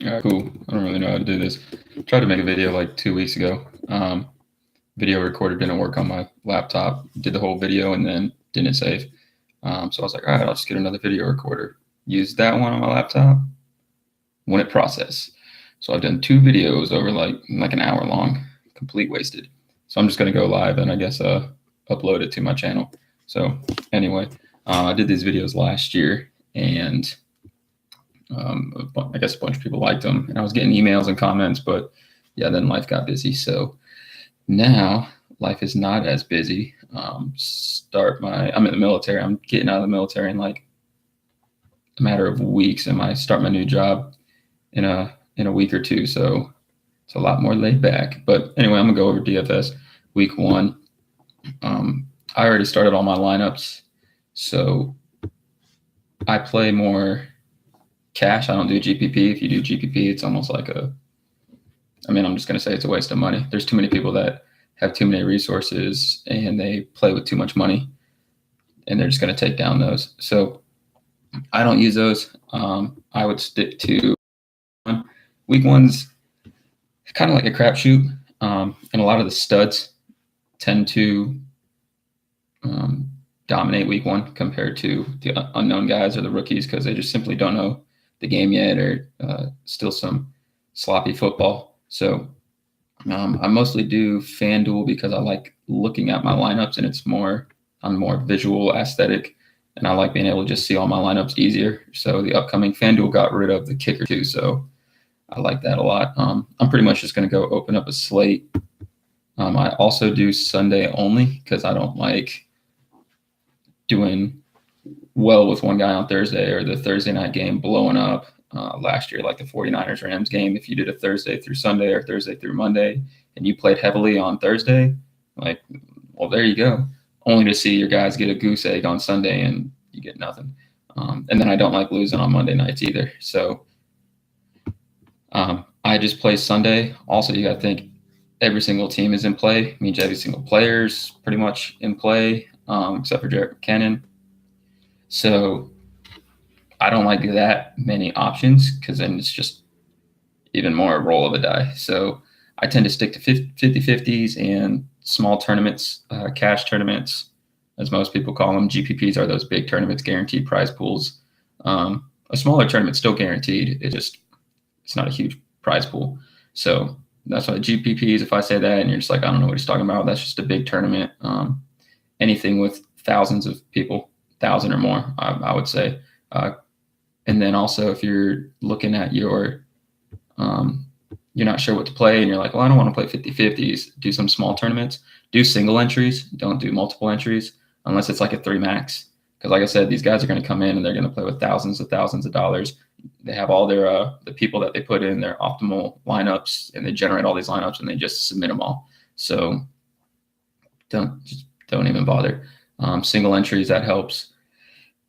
All right, cool. I don't really know how to do this. Tried to make a video like 2 weeks ago. Video recorder didn't work on my laptop. Did the whole video and then didn't save. So I was like, all right, I'll just get another video recorder. Use that one on my laptop. Wouldn't process. So I've done 2 videos over like an hour long. Complete wasted. So I'm just gonna go live and I guess upload it to my channel. So anyway, I did these videos last year and I guess a bunch of people liked them, and I was getting emails and comments, but yeah, then life got busy. So now life is not as busy. I'm in the military. I'm getting out of the military in like a matter of weeks, and I start my new job in a week or two. So it's a lot more laid back. But anyway, I'm gonna go over DFS week 1. I already started all my lineups, so I play more cash. I don't do GPP. If you do GPP, it's almost like I'm just going to say it's a waste of money. There's too many people that have too many resources and they play with too much money and they're just going to take down those. So I don't use those. I would stick to week 1's kind of like a crapshoot. And a lot of the studs tend to dominate week 1 compared to the unknown guys or the rookies because they just simply don't know the game yet or still some sloppy football. So I mostly do FanDuel because I like looking at my lineups and I'm more visual aesthetic and I like being able to just see all my lineups easier. So the upcoming FanDuel got rid of the kicker too. So I like that a lot. I'm pretty much just going to go open up a slate. I also do Sunday only because I don't like doing well with one guy on Thursday or the Thursday night game blowing up. Last year, like the 49ers Rams game, if you did a Thursday through Sunday or Thursday through Monday and you played heavily on Thursday, like, well, there you go. Only to see your guys get a goose egg on Sunday and you get nothing. And then I don't like losing on Monday nights either. So I just play Sunday. Also, you got to think every single team is in play. It means every single player is pretty much in play, except for Jarrett McKinnon. So I don't like that many options because then it's just even more a roll of a die. So I tend to stick to 50-50s and small tournaments, cash tournaments, as most people call them. GPPs are those big tournaments, guaranteed prize pools. A smaller tournament still guaranteed. It's not a huge prize pool. So that's why GPPs, if I say that and you're just like, I don't know what he's talking about, that's just a big tournament. Anything with thousands of people, 1,000 or more, I would say. And then also if you're looking at you're not sure what to play and you're like, well, I don't want to play 50-50s, do some small tournaments, do single entries, don't do multiple entries unless it's like a 3 max. Because like I said, these guys are going to come in and they're going to play with thousands of dollars. They have all their the people that they put in their optimal lineups and they generate all these lineups and they just submit them all. So don't even bother. Single entries, that helps.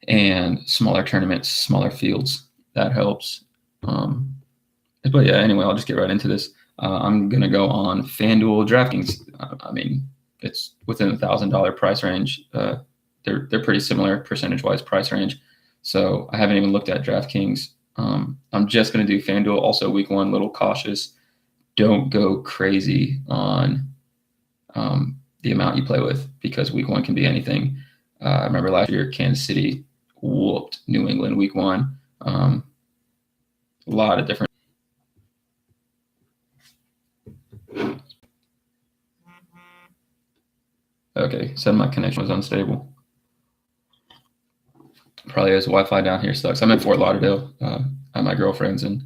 And smaller tournaments, smaller fields, that helps. But yeah, anyway, I'll just get right into this. I'm going to go on FanDuel, DraftKings. It's within the $1,000 price range. They're pretty similar percentage-wise price range. So I haven't even looked at DraftKings. I'm just going to do FanDuel. Also, week 1, little cautious. Don't go crazy on the amount you play with because week 1 can be anything. I remember last year, Kansas City whooped New England week 1. A lot of different. Okay, said my connection was unstable. Probably as Wi-Fi down here sucks. I'm in Fort Lauderdale at my girlfriend's, and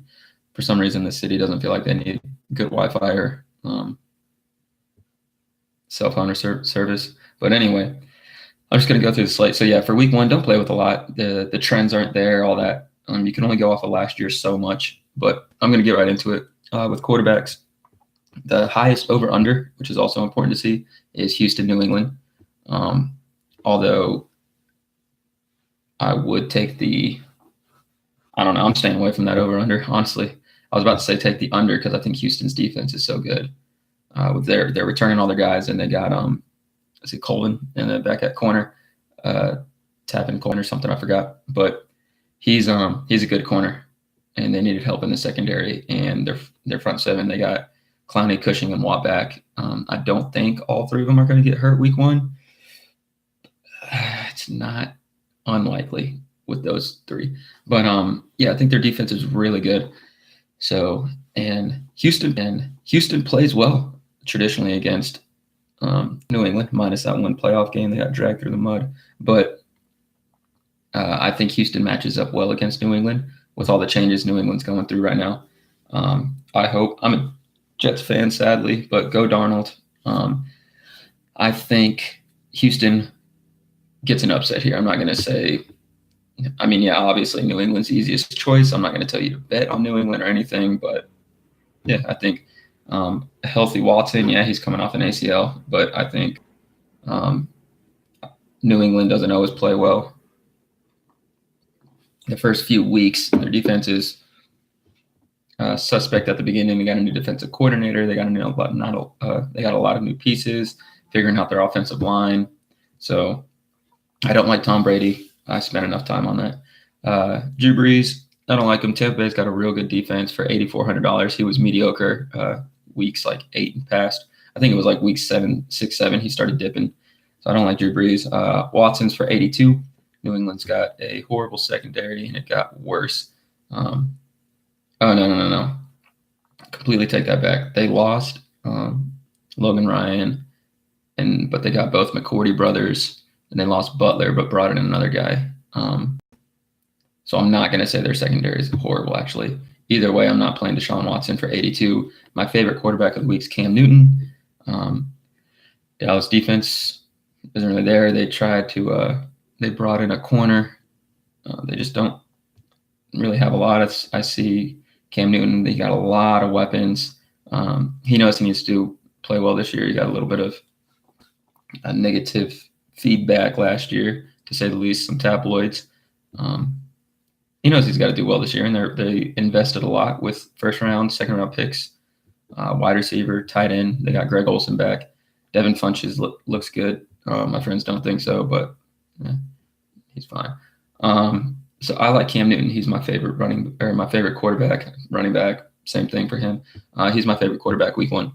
for some reason the city doesn't feel like they need good Wi-Fi or cell phone or service. But anyway, I'm just going to go through the slate. So yeah, for week 1, don't play with a lot. The trends aren't there, all that. You can only go off of last year so much, but I'm going to get right into it. With quarterbacks, the highest over-under, which is also important to see, is Houston, New England. Although I would take I'm staying away from that over-under, honestly. I was about to say take the under because I think Houston's defense is so good. With they're returning all their guys, and they got Colvin in the back at corner, Tappan Colvin or something, I forgot. But he's a good corner. and they needed help in the secondary. And their front seven, they got Clowney, Cushing, and Watt back. I don't think all three of them are going to get hurt week one. It's not unlikely with those three. But yeah, I think their defense is really good. So, and Houston plays well traditionally against New England, minus that one playoff game. They got dragged through the mud. But I think Houston matches up well against New England with all the changes New England's going through right now. I hope. I'm a Jets fan, sadly, but go Darnold. I think Houston gets an upset here. I'm not going to say – I mean, yeah, obviously New England's the easiest choice. I'm not going to tell you to bet on New England or anything, but, yeah, I think a healthy Watson, yeah, he's coming off an ACL, but I think New England doesn't always play well. The first few weeks, their defense is suspect at the beginning. They got a new defensive coordinator. They got they got a lot of new pieces, figuring out their offensive line. So I don't like Tom Brady. I spent enough time on that. Drew Brees, I don't like him. Tampa Bay's got a real good defense for $8,400. He was mediocre weeks like 8 and past. I think it was like week 6, 7. He started dipping. So I don't like Drew Brees. Watson's for $82. New England's got a horrible secondary, and it got worse. Oh, no. Completely take that back. They lost Logan Ryan, but they got both McCourty brothers, and they lost Butler, but brought in another guy. So I'm not going to say their secondary is horrible, actually. Either way, I'm not playing Deshaun Watson for 82. My favorite quarterback of the week is Cam Newton. Dallas defense isn't really there. They tried to they brought in a corner. They just don't really have a lot. I see Cam Newton, they got a lot of weapons. He knows he needs to play well this year. He got a little bit of a negative feedback last year, to say the least, some tabloids. He knows he's got to do well this year, and they invested a lot with first-round, second-round picks, wide receiver, tight end. They got Greg Olsen back. Devin Funches looks good. My friends don't think so, but he's fine. So I like Cam Newton. He's my favorite my favorite quarterback, running back. Same thing for him. He's my favorite quarterback week one.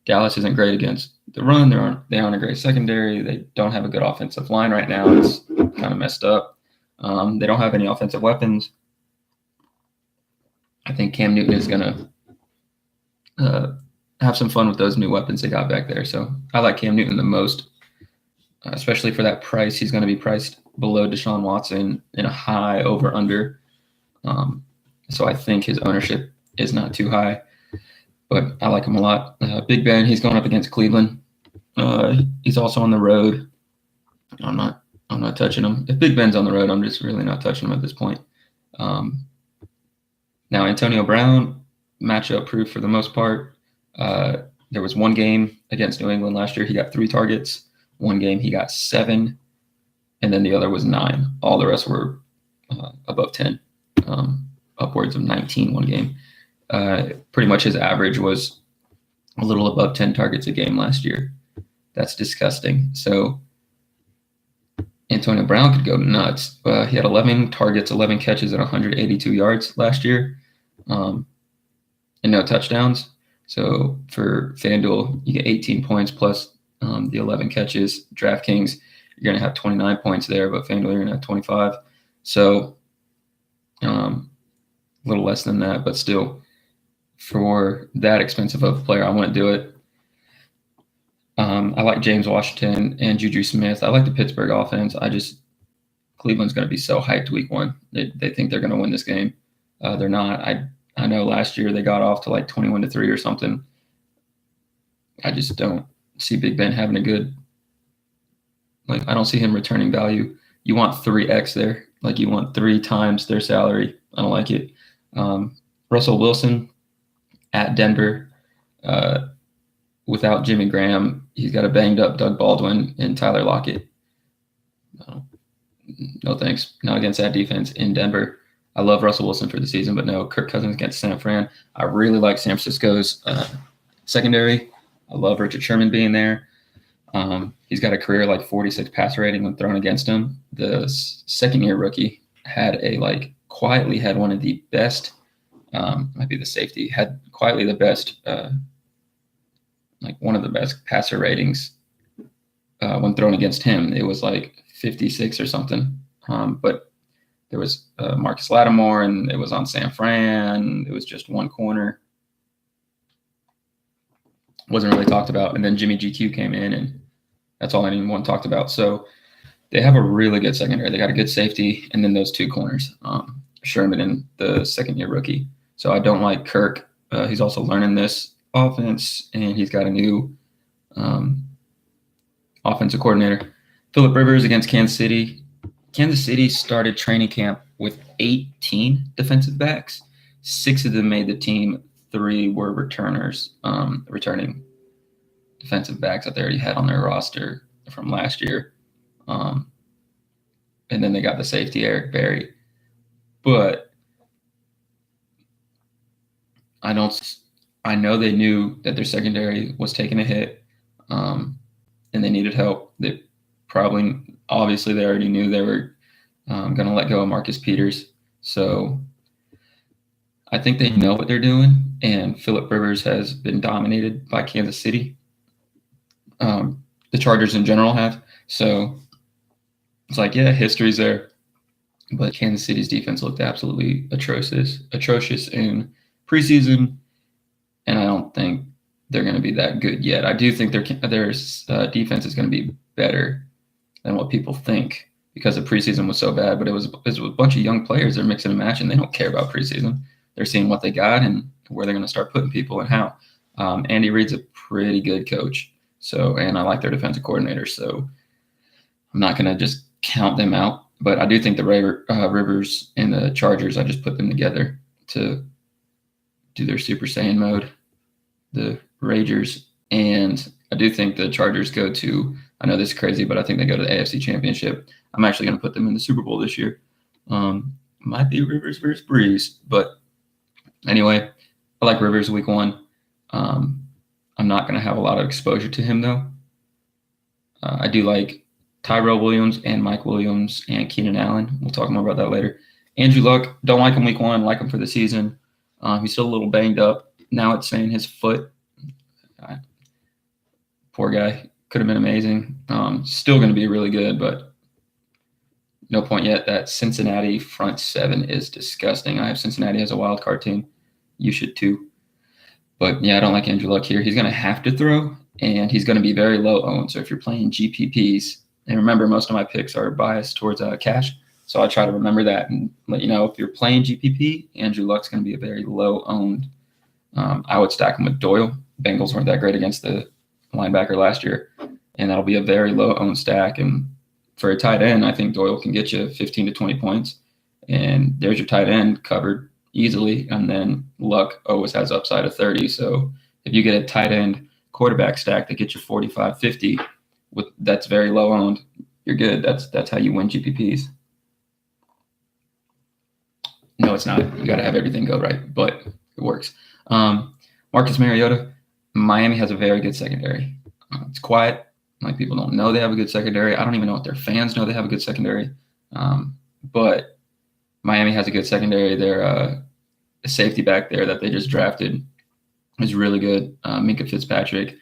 Dallas isn't great against the run. They aren't a great secondary. They don't have a good offensive line right now. It's kind of messed up. They don't have any offensive weapons. I think Cam Newton is going to have some fun with those new weapons they got back there. So I like Cam Newton the most, especially for that price. He's going to be priced below Deshaun Watson in a high over-under. So I think his ownership is not too high, but I like him a lot. Big Ben, he's going up against Cleveland. He's also on the road. I'm not touching him. If Big Ben's on the road, I'm just really not touching him at this point. Now, Antonio Brown, matchup proof for the most part. There was one game against New England last year. He got 3 targets. One game he got 7, and then the other was 9. All the rest were above 10, upwards of 19 one game. Pretty much his average was a little above 10 targets a game last year. That's disgusting. So Antonio Brown could go nuts. He had 11 targets, 11 catches, and 182 yards last year, and no touchdowns. So for FanDuel, you get 18 points plus the 11 catches. DraftKings, you're going to have 29 points there, but FanDuel, you're going to have 25. So a little less than that, but still, for that expensive of a player, I wouldn't do it. I like James Washington and Juju Smith. I like the Pittsburgh offense. Cleveland's going to be so hyped week one. They think they're going to win this game. They're not. I know last year they got off to like 21-3 or something. I just don't see Big Ben having a good, I don't see him returning value. You want 3x there. You want 3 times their salary. I don't like it. Russell Wilson at Denver. Without Jimmy Graham, he's got a banged up Doug Baldwin and Tyler Lockett. No thanks. Not against that defense in Denver. I love Russell Wilson for the season, but no, Kirk Cousins against San Fran. I really like San Francisco's secondary. I love Richard Sherman being there. He's got a career 46 passer rating when thrown against him. The second-year rookie had a quietly had one of the best, might be the safety, had quietly the best, like one of the best passer ratings when thrown against him. It was like 56 or something. But there was Marcus Lattimore, and it was on San Fran. It was just one corner. Wasn't really talked about. And then Jimmy GQ came in, and that's all anyone talked about. So they have a really good secondary. They got a good safety, and then those two corners, Sherman and the second-year rookie. So I don't like Kirk. He's also learning this offense, and he's got a new offensive coordinator. Phillip Rivers against Kansas City. Kansas City started training camp with 18 defensive backs. 6 of them made the team. 3 were returners, returning defensive backs that they already had on their roster from last year. And then they got the safety, Eric Berry. But I know they knew that their secondary was taking a hit, and they needed help. They obviously they already knew they were going to let go of Marcus Peters. So I think they know what they're doing, and Phillip Rivers has been dominated by Kansas City. The Chargers in general have. So it's like, yeah, history's there. But Kansas City's defense looked absolutely atrocious in preseason, and I don't think they're going to be that good yet. I do think their defense is going to be better than what people think because the preseason was so bad. But it was a bunch of young players. They're mixing and matching. They don't care about preseason. They're seeing what they got and where they're going to start putting people and how. Andy Reid's a pretty good coach. So, and I like their defensive coordinator. So I'm not going to just count them out. But I do think the Rivers and the Chargers, I just put them together to do their Super Saiyan mode, the Ragers. And I do think the Chargers go to, I know this is crazy, but I think they go to the AFC Championship. I'm actually going to put them in the Super Bowl this year. Might be Rivers versus Breeze. But anyway, I like Rivers week 1. I'm not going to have a lot of exposure to him, though. I do like Tyrell Williams and Mike Williams and Keenan Allen. We'll talk more about that later. Andrew Luck, don't like him week 1, like him for the season. He's still a little banged up. Now it's saying his foot. Poor guy. Could have been amazing. Still going to be really good, but no point yet. That Cincinnati front 7 is disgusting. I have Cincinnati as a wild card team. You should too. But yeah, I don't like Andrew Luck here. He's going to have to throw, and he's going to be very low owned. So if you're playing GPPs, and remember, most of my picks are biased towards cash. So I try to remember that and let you know if you're playing GPP, Andrew Luck's going to be a very low owned. I would stack him with Doyle. Bengals weren't that great against the linebacker last year, and that'll be a very low owned stack. And for a tight end, I think Doyle can get you 15 to 20 points, and there's your tight end covered easily. And then Luck always has upside of 30. So if you get a tight end quarterback stack that gets you 45, 50, that's very low owned, you're good. That's how you win GPPs. No, it's not. You got to have everything go right, but it works. Marcus Mariota, Miami has a very good secondary. It's quiet. Like, people don't know they have a good secondary. I don't even know if their fans know they have a good secondary. But Miami has a good secondary. Their safety back there that they just drafted is really good. Minka Fitzpatrick.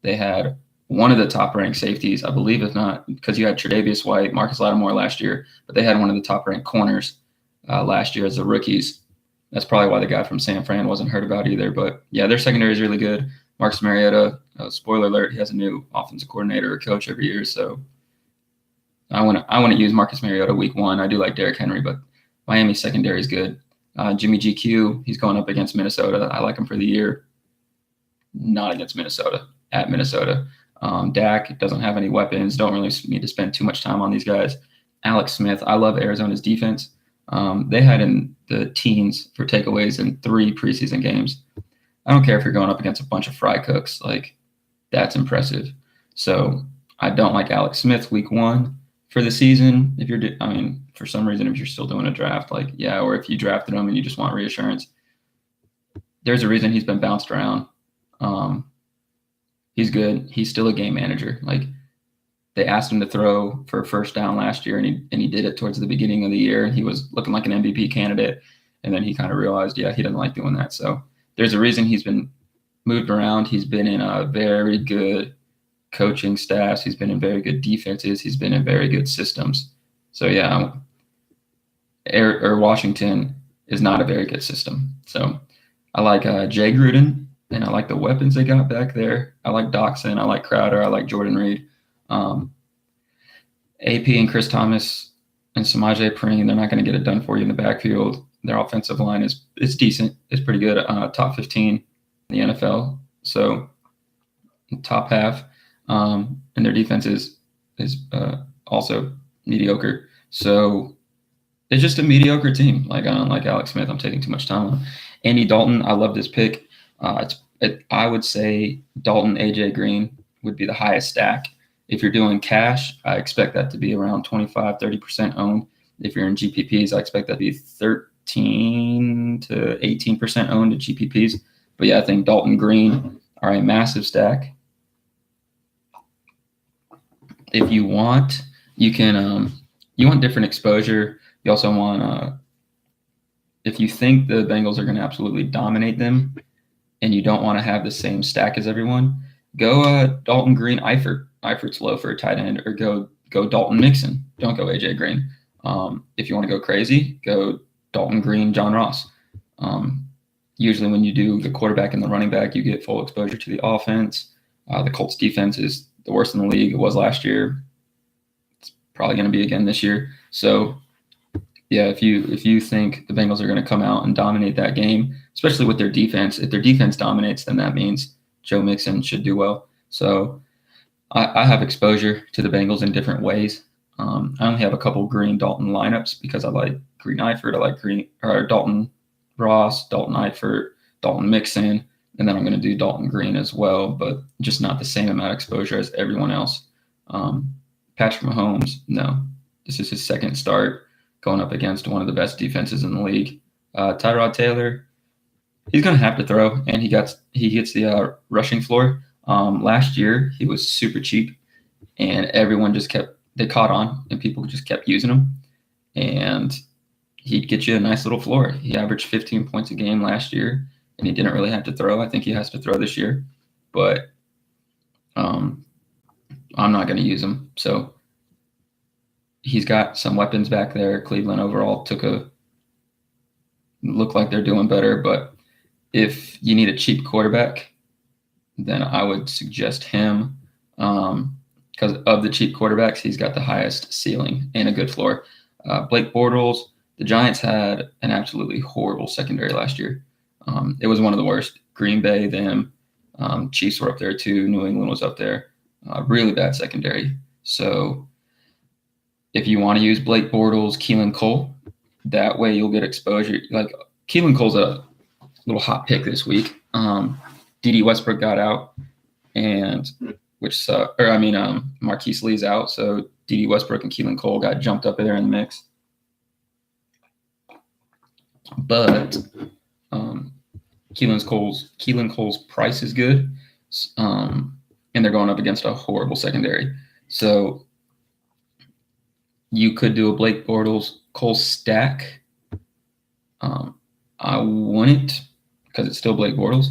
They had one of the top-ranked safeties, I believe, if not, because you had Tre'Davious White, Marcus Lattimore last year, but they had one of the top-ranked corners last year as the rookies. That's probably why the guy from San Fran wasn't heard about either. But, yeah, their secondary is really good. Marcus Mariota, spoiler alert, he has a new offensive coordinator or coach every year. So I want to use Marcus Mariota week 1. I do like Derrick Henry, but Miami's secondary is good. Jimmy GQ, he's going up against Minnesota. I like him for the year. Not against Minnesota, at Minnesota. Dak doesn't have any weapons. Don't really need to spend too much time on these guys. Alex Smith, I love Arizona's defense. They had in the teens for takeaways in 3 preseason games. I don't care if you're going up against a bunch of fry cooks. Like, that's impressive. So I don't like Alex Smith week 1 for the season. If you're, for some reason, if you're still doing a draft, or if you drafted him and you just want reassurance, there's a reason he's been bounced around. He's good. He's still a game manager. Like, they asked him to throw for a first down last year, and he did it towards the beginning of the year, and he was looking like an MVP candidate. And then he kind of realized, yeah, he didn't like doing that. So there's a reason he's been moved around. He's been in a very good coaching staffs. He's been in very good defenses. He's been in very good systems. So yeah, Washington is not a very good system. So I like Jay Gruden, and I like the weapons they got back there. I like Doxson. I like Crowder. I like Jordan Reed. AP and Chris Thomas and Samaje Perine, they're not going to get it done for you in the backfield. Their offensive line is decent. It's pretty good. Top 15 in the NFL. So top half. And their defense is also mediocre. So it's just a mediocre team. Like I don't like Alex Smith. I'm taking too much time on Andy Dalton. I love this pick. I would say Dalton, AJ Green would be the highest stack. If you're doing cash, I expect that to be around 25, 30% owned. If you're in GPPs, I expect that to be 13 to 18% owned in GPPs. But yeah, I think Dalton Green are a massive stack. If you want, you can you want different exposure. You also want if you think the Bengals are going to absolutely dominate them, and you don't want to have the same stack as everyone, go Dalton Green, Eifert. Eifert's low for a tight end, or go Dalton Mixon. Don't go AJ Green. If you want to go crazy, go Dalton Green, John Ross. Usually when you do the quarterback and the running back, you get full exposure to the offense. The Colts defense is the worst in the league. It was last year. It's probably going to be again this year. So yeah, if you think the Bengals are going to come out and dominate that game, especially with their defense, if their defense dominates, then that means Joe Mixon should do well. So I have exposure to the Bengals in different ways. I only have a couple Green Dalton lineups because I like Green Eifert, I like Dalton Ross, Dalton Eifert, Dalton Mixon, and then I'm going to do Dalton Green as well, but just not the same amount of exposure as everyone else. Patrick Mahomes, no. This is his second start going up against one of the best defenses in the league. Tyrod Taylor, he's going to have to throw, and he gets the rushing floor. Last year, he was super cheap, and everyone just they caught on, and people just kept using him, and he'd get you a nice little floor. He averaged 15 points a game last year, and he didn't really have to throw. I think he has to throw this year, but I'm not going to use him. So he's got some weapons back there. Cleveland overall look like they're doing better, but if you need a cheap quarterback, then I would suggest him because of the cheap quarterbacks, he's got the highest ceiling and a good floor. Blake Bortles, the Giants had an absolutely horrible secondary last year. It was one of the worst. Green Bay, them, Chiefs were up there too. New England was up there. Really bad secondary. So if you want to use Blake Bortles, Keelan Cole, that way you'll get exposure. Like Keelan Cole's a little hot pick this week. D.D. Westbrook got out, Marquise Lee's out, so D.D. Westbrook and Keelan Cole got jumped up there in the mix. But Keelan Cole's price is good, and they're going up against a horrible secondary. So you could do a Blake Bortles Cole stack. I wouldn't, because it's still Blake Bortles.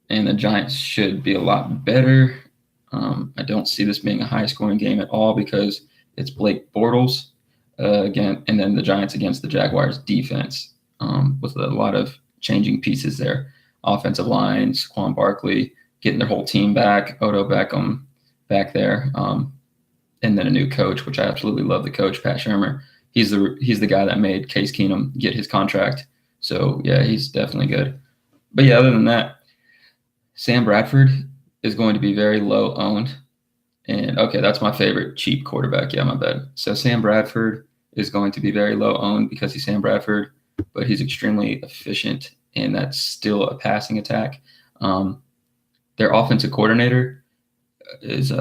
And the Giants should be a lot better. I don't see this being a high-scoring game at all because it's Blake Bortles again, and then the Giants against the Jaguars defense with a lot of changing pieces there. Offensive line, Saquon Barkley getting their whole team back, Odell Beckham back there, and then a new coach, which I absolutely love the coach, Pat Shurmur. He's the guy that made Case Keenum get his contract. So, yeah, he's definitely good. But, yeah, other than that, Sam Bradford is going to be very low owned. And, okay, that's my favorite cheap quarterback. Yeah, my bad. So Sam Bradford is going to be very low owned because he's Sam Bradford, but he's extremely efficient, and that's still a passing attack. Their offensive coordinator is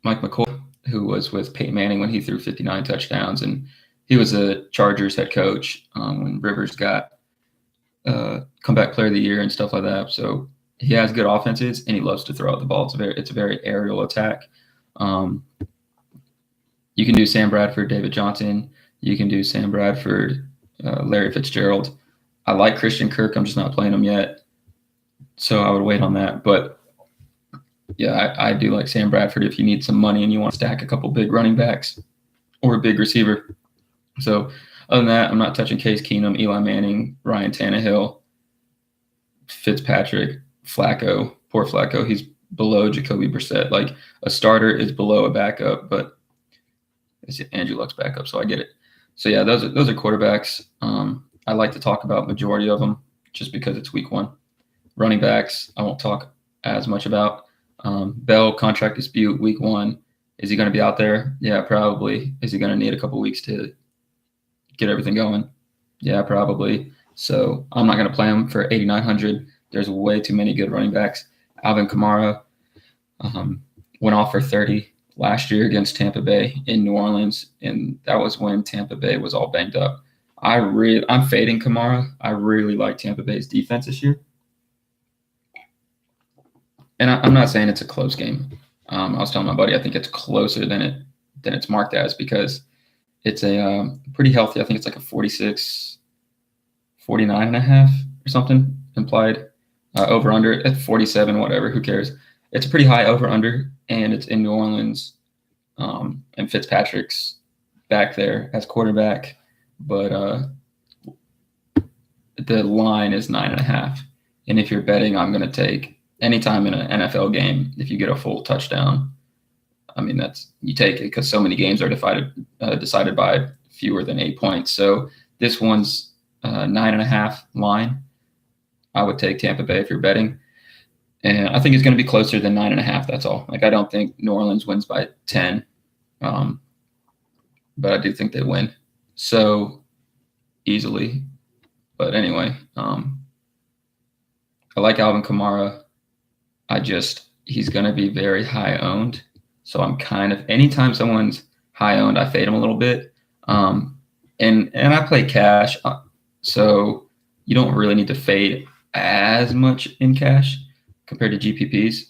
Mike McCoy, who was with Peyton Manning when he threw 59 touchdowns, and he was a Chargers head coach when Rivers got comeback player of the year and stuff like that. So he has good offenses, and he loves to throw out the ball. It's a very aerial attack. You can do Sam Bradford, David Johnson. You can do Sam Bradford, Larry Fitzgerald. I like Christian Kirk. I'm just not playing him yet, so I would wait on that. But yeah, I do like Sam Bradford if you need some money and you want to stack a couple big running backs or a big receiver. So other than that, I'm not touching Case Keenum, Eli Manning, Ryan Tannehill, Fitzpatrick, Flacco. Poor Flacco. He's below Jacoby Brissett. Like a starter is below a backup, but it's Andrew Luck's backup, so I get it. So yeah, those are quarterbacks. I like to talk about majority of them just because it's week 1. Running backs, I won't talk as much about. Bell contract dispute week 1. Is he going to be out there? Yeah, probably. Is he going to need a couple weeks to get everything going? Yeah, probably. So I'm not going to play him for 8,900. There's way too many good running backs. Alvin Kamara went off for 30 last year against Tampa Bay in New Orleans, and that was when Tampa Bay was all banged up. I'm fading Kamara. I really like Tampa Bay's defense this year. And I'm not saying it's a close game. I was telling my buddy I think it's closer than it's marked as because it's a pretty healthy. I think it's like a 46, 49 and a half or something implied over under at 47, whatever. Who cares? It's a pretty high over under, and it's in New Orleans, and Fitzpatrick's back there as quarterback, but the line is 9.5. And if you're betting, I'm going to take anytime in an NFL game, if you get a full touchdown, I mean, you take it because so many games are decided by fewer than 8 points. So this one's 9.5 line. I would take Tampa Bay if you're betting. And I think it's going to be closer than 9.5. That's all. Like, I don't think New Orleans wins by 10. But I do think they win so easily. But anyway, I like Alvin Kamara. He's going to be very high owned. So I'm anytime someone's high owned, I fade him a little bit. And I play cash. So you don't really need to fade as much in cash compared to GPPs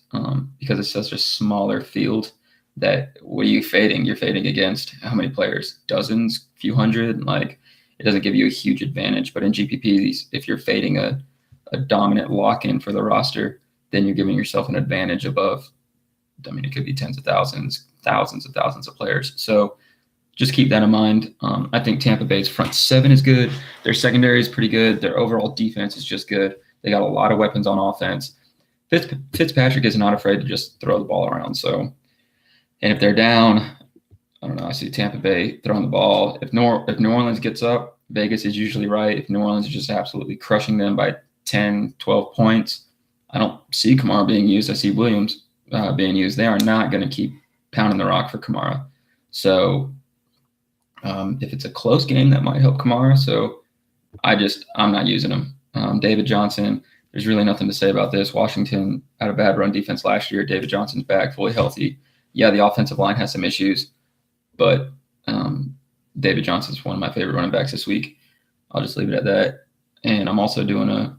because it's such a smaller field that what are you fading? You're fading against how many players? Dozens, few hundred? Like, it doesn't give you a huge advantage. But in GPPs, if you're fading a dominant lock-in for the roster, then you're giving yourself an advantage above. I mean, it could be tens of thousands of players. So just keep that in mind. I think Tampa Bay's front 7 is good. Their secondary is pretty good. Their overall defense is just good. They got a lot of weapons on offense. Fitzpatrick is not afraid to just throw the ball around. So, and if they're down, I don't know. I see Tampa Bay throwing the ball. If New Orleans gets up, Vegas is usually right. If New Orleans is just absolutely crushing them by 10, 12 points, I don't see Kamara being used. I see Williams being used. They are not going to keep pounding the rock for Kamara. So if it's a close game, that might help Kamara. So I'm not using him. David Johnson, there's really nothing to say about this. Washington had a bad run defense last year. David Johnson's back, fully healthy. Yeah, the offensive line has some issues, but David Johnson's one of my favorite running backs this week. I'll just leave it at that. And I'm also doing a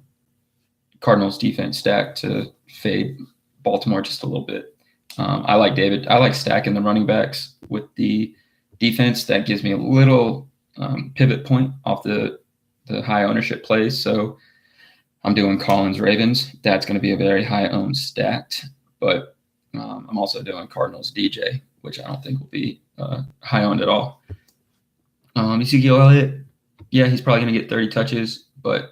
Cardinals defense stack to fade Baltimore just a little bit. I like stacking the running backs with the defense. That gives me a little pivot point off the high ownership plays. So I'm doing Collins Ravens. That's going to be a very high owned stacked, but I'm also doing Cardinals DJ, which I don't think will be high owned at all. Ezekiel Elliott, yeah, he's probably going to get 30 touches, but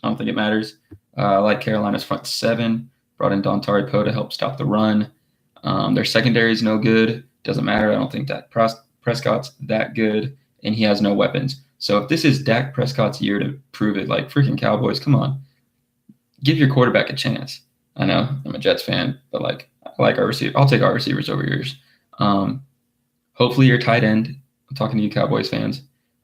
I don't think it matters. I like Carolina's front 7. Brought in Dontari Poe to help stop the run. Their secondary is no good. Doesn't matter. I don't think Dak Prescott's that good, and he has no weapons. So if this is Dak Prescott's year to prove it, like freaking Cowboys, come on. Give your quarterback a chance. I know I'm a Jets fan, but like I like our receiver. I'll take our receivers over yours. Hopefully your tight end, I'm talking to you Cowboys fans,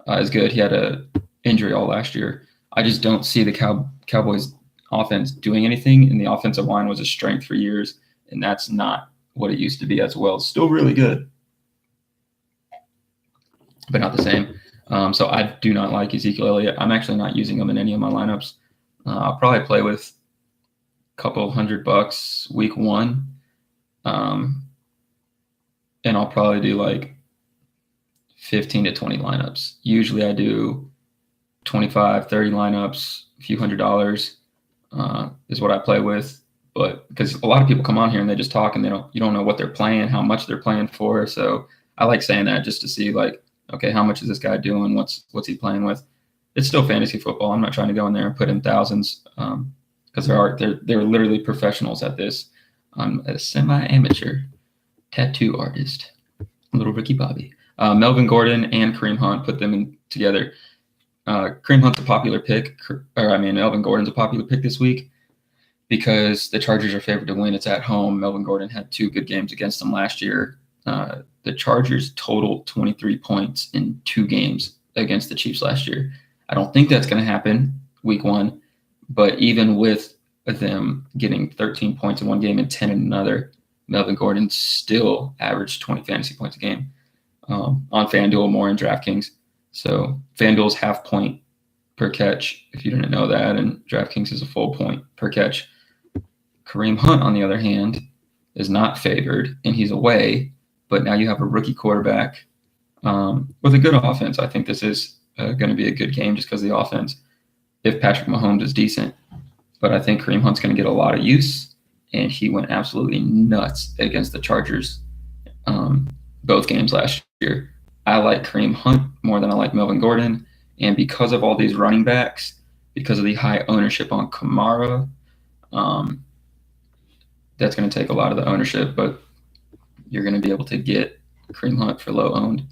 is good. He had a injury all last year. I just don't see the Cowboys offense doing anything, and the offensive line was a strength for years, and that's not what it used to be as well. It's still really good, but not the same. So I do not like Ezekiel Elliott. I'm actually not using him in any of my lineups. I'll probably play with a couple $100 week 1. and I'll probably do like 15 to 20 lineups. Usually I do 25, 30 lineups, a few $100 is what I play with. But because a lot of people come on here and they just talk and you don't know what they're playing, how much they're playing for. So I like saying that just to see like, okay, how much is this guy doing? What's he playing with? It's still fantasy football. I'm not trying to go in there and put in thousands because they're literally professionals at this. I'm a semi-amateur tattoo artist, little Ricky Bobby. Melvin Gordon and Kareem Hunt, put them in together. Kareem Hunt's a popular pick, Melvin Gordon's a popular pick this week because the Chargers are favored to win. It's at home. Melvin Gordon had 2 good games against them last year. The Chargers totaled 23 points in 2 games against the Chiefs last year. I don't think that's going to happen week 1, but even with them getting 13 points in one game and 10 in another, Melvin Gordon still averaged 20 fantasy points a game on FanDuel, more in DraftKings. So FanDuel's half point per catch, if you didn't know that, and DraftKings is a full point per catch. Kareem Hunt, on the other hand, is not favored, and he's away, but now you have a rookie quarterback with a good offense. I think this is going to be a good game just because of the offense, if Patrick Mahomes is decent. But I think Kareem Hunt's going to get a lot of use, and he went absolutely nuts against the Chargers both games last year. I like Kareem Hunt more than I like Melvin Gordon. And because of all these running backs, because of the high ownership on Kamara, that's going to take a lot of the ownership, but you're going to be able to get Kareem Hunt for low owned.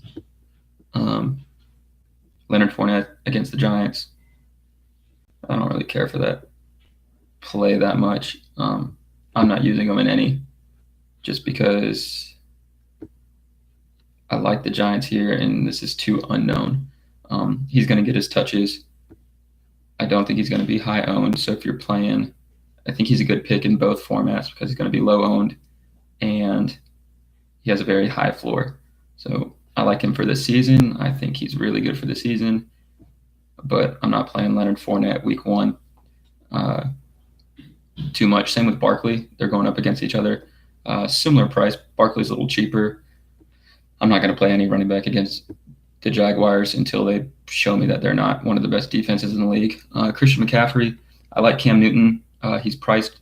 Leonard Fournette against the Giants. I don't really care for that play that much. I'm not using him in any just because I like the Giants here, and this is too unknown. He's going to get his touches. I don't think he's going to be high owned. So if you're playing, I think he's a good pick in both formats because he's going to be low owned and he has a very high floor. So I like him for this season. I think he's really good for the season, but I'm not playing Leonard Fournette week 1 too much. Same with Barkley. They're going up against each other. Similar price. Barkley's a little cheaper. I'm not going to play any running back against the Jaguars until they show me that they're not one of the best defenses in the league. Christian McCaffrey, I like Cam Newton. He's priced.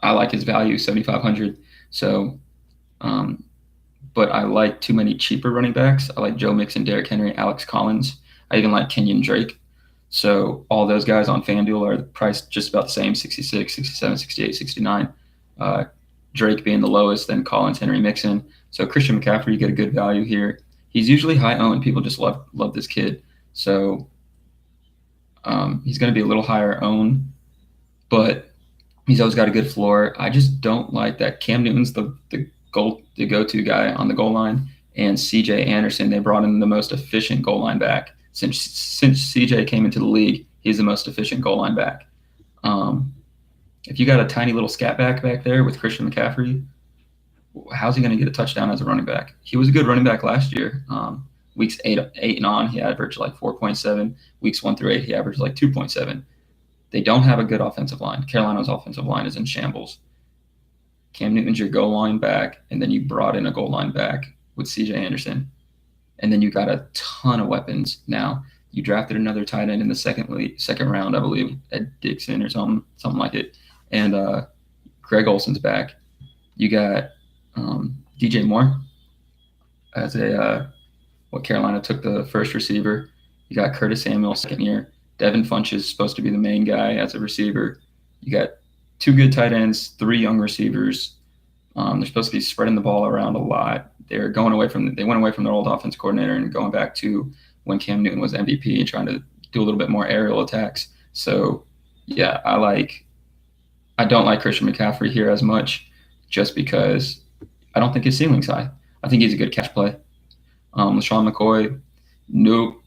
I like his value, $7,500. So, but I like too many cheaper running backs. I like Joe Mixon, Derrick Henry, Alex Collins. I even like Kenyon Drake. So all those guys on FanDuel are priced just about the same, 66, 67, 68, 69. Drake being the lowest, then Collins, Henry, Mixon. So Christian McCaffrey, you get a good value here. He's usually high owned. People just love this kid. So he's going to be a little higher owned, but he's always got a good floor. I just don't like that Cam Newton's the go-to guy on the goal line, and C.J. Anderson, they brought in the most efficient goal line back. Since C.J. came into the league, he's the most efficient goal line back. If you got a tiny little scat back there with Christian McCaffrey, how's he going to get a touchdown as a running back? He was a good running back last year. Weeks 8 and on, he averaged like 4.7. Weeks 1 through 8, he averaged like 2.7. They don't have a good offensive line. Carolina's offensive line is in shambles. Cam Newton's your goal line back, and then you brought in a goal line back with C.J. Anderson. And then you got a ton of weapons now. You drafted another tight end in the second round, I believe, Ed Dixon or something like it. And Greg Olson's back. You got DJ Moore as Carolina took the first receiver. You got Curtis Samuel second year. Devin Funch is supposed to be the main guy as a receiver. You got 2 good tight ends, 3 young receivers. They're supposed to be spreading the ball around a lot. They went away from their old offense coordinator and going back to when Cam Newton was MVP and trying to do a little bit more aerial attacks. So yeah, I don't like Christian McCaffrey here as much just because I don't think his ceiling's high. I think he's a good catch play. LaShawn McCoy, nope.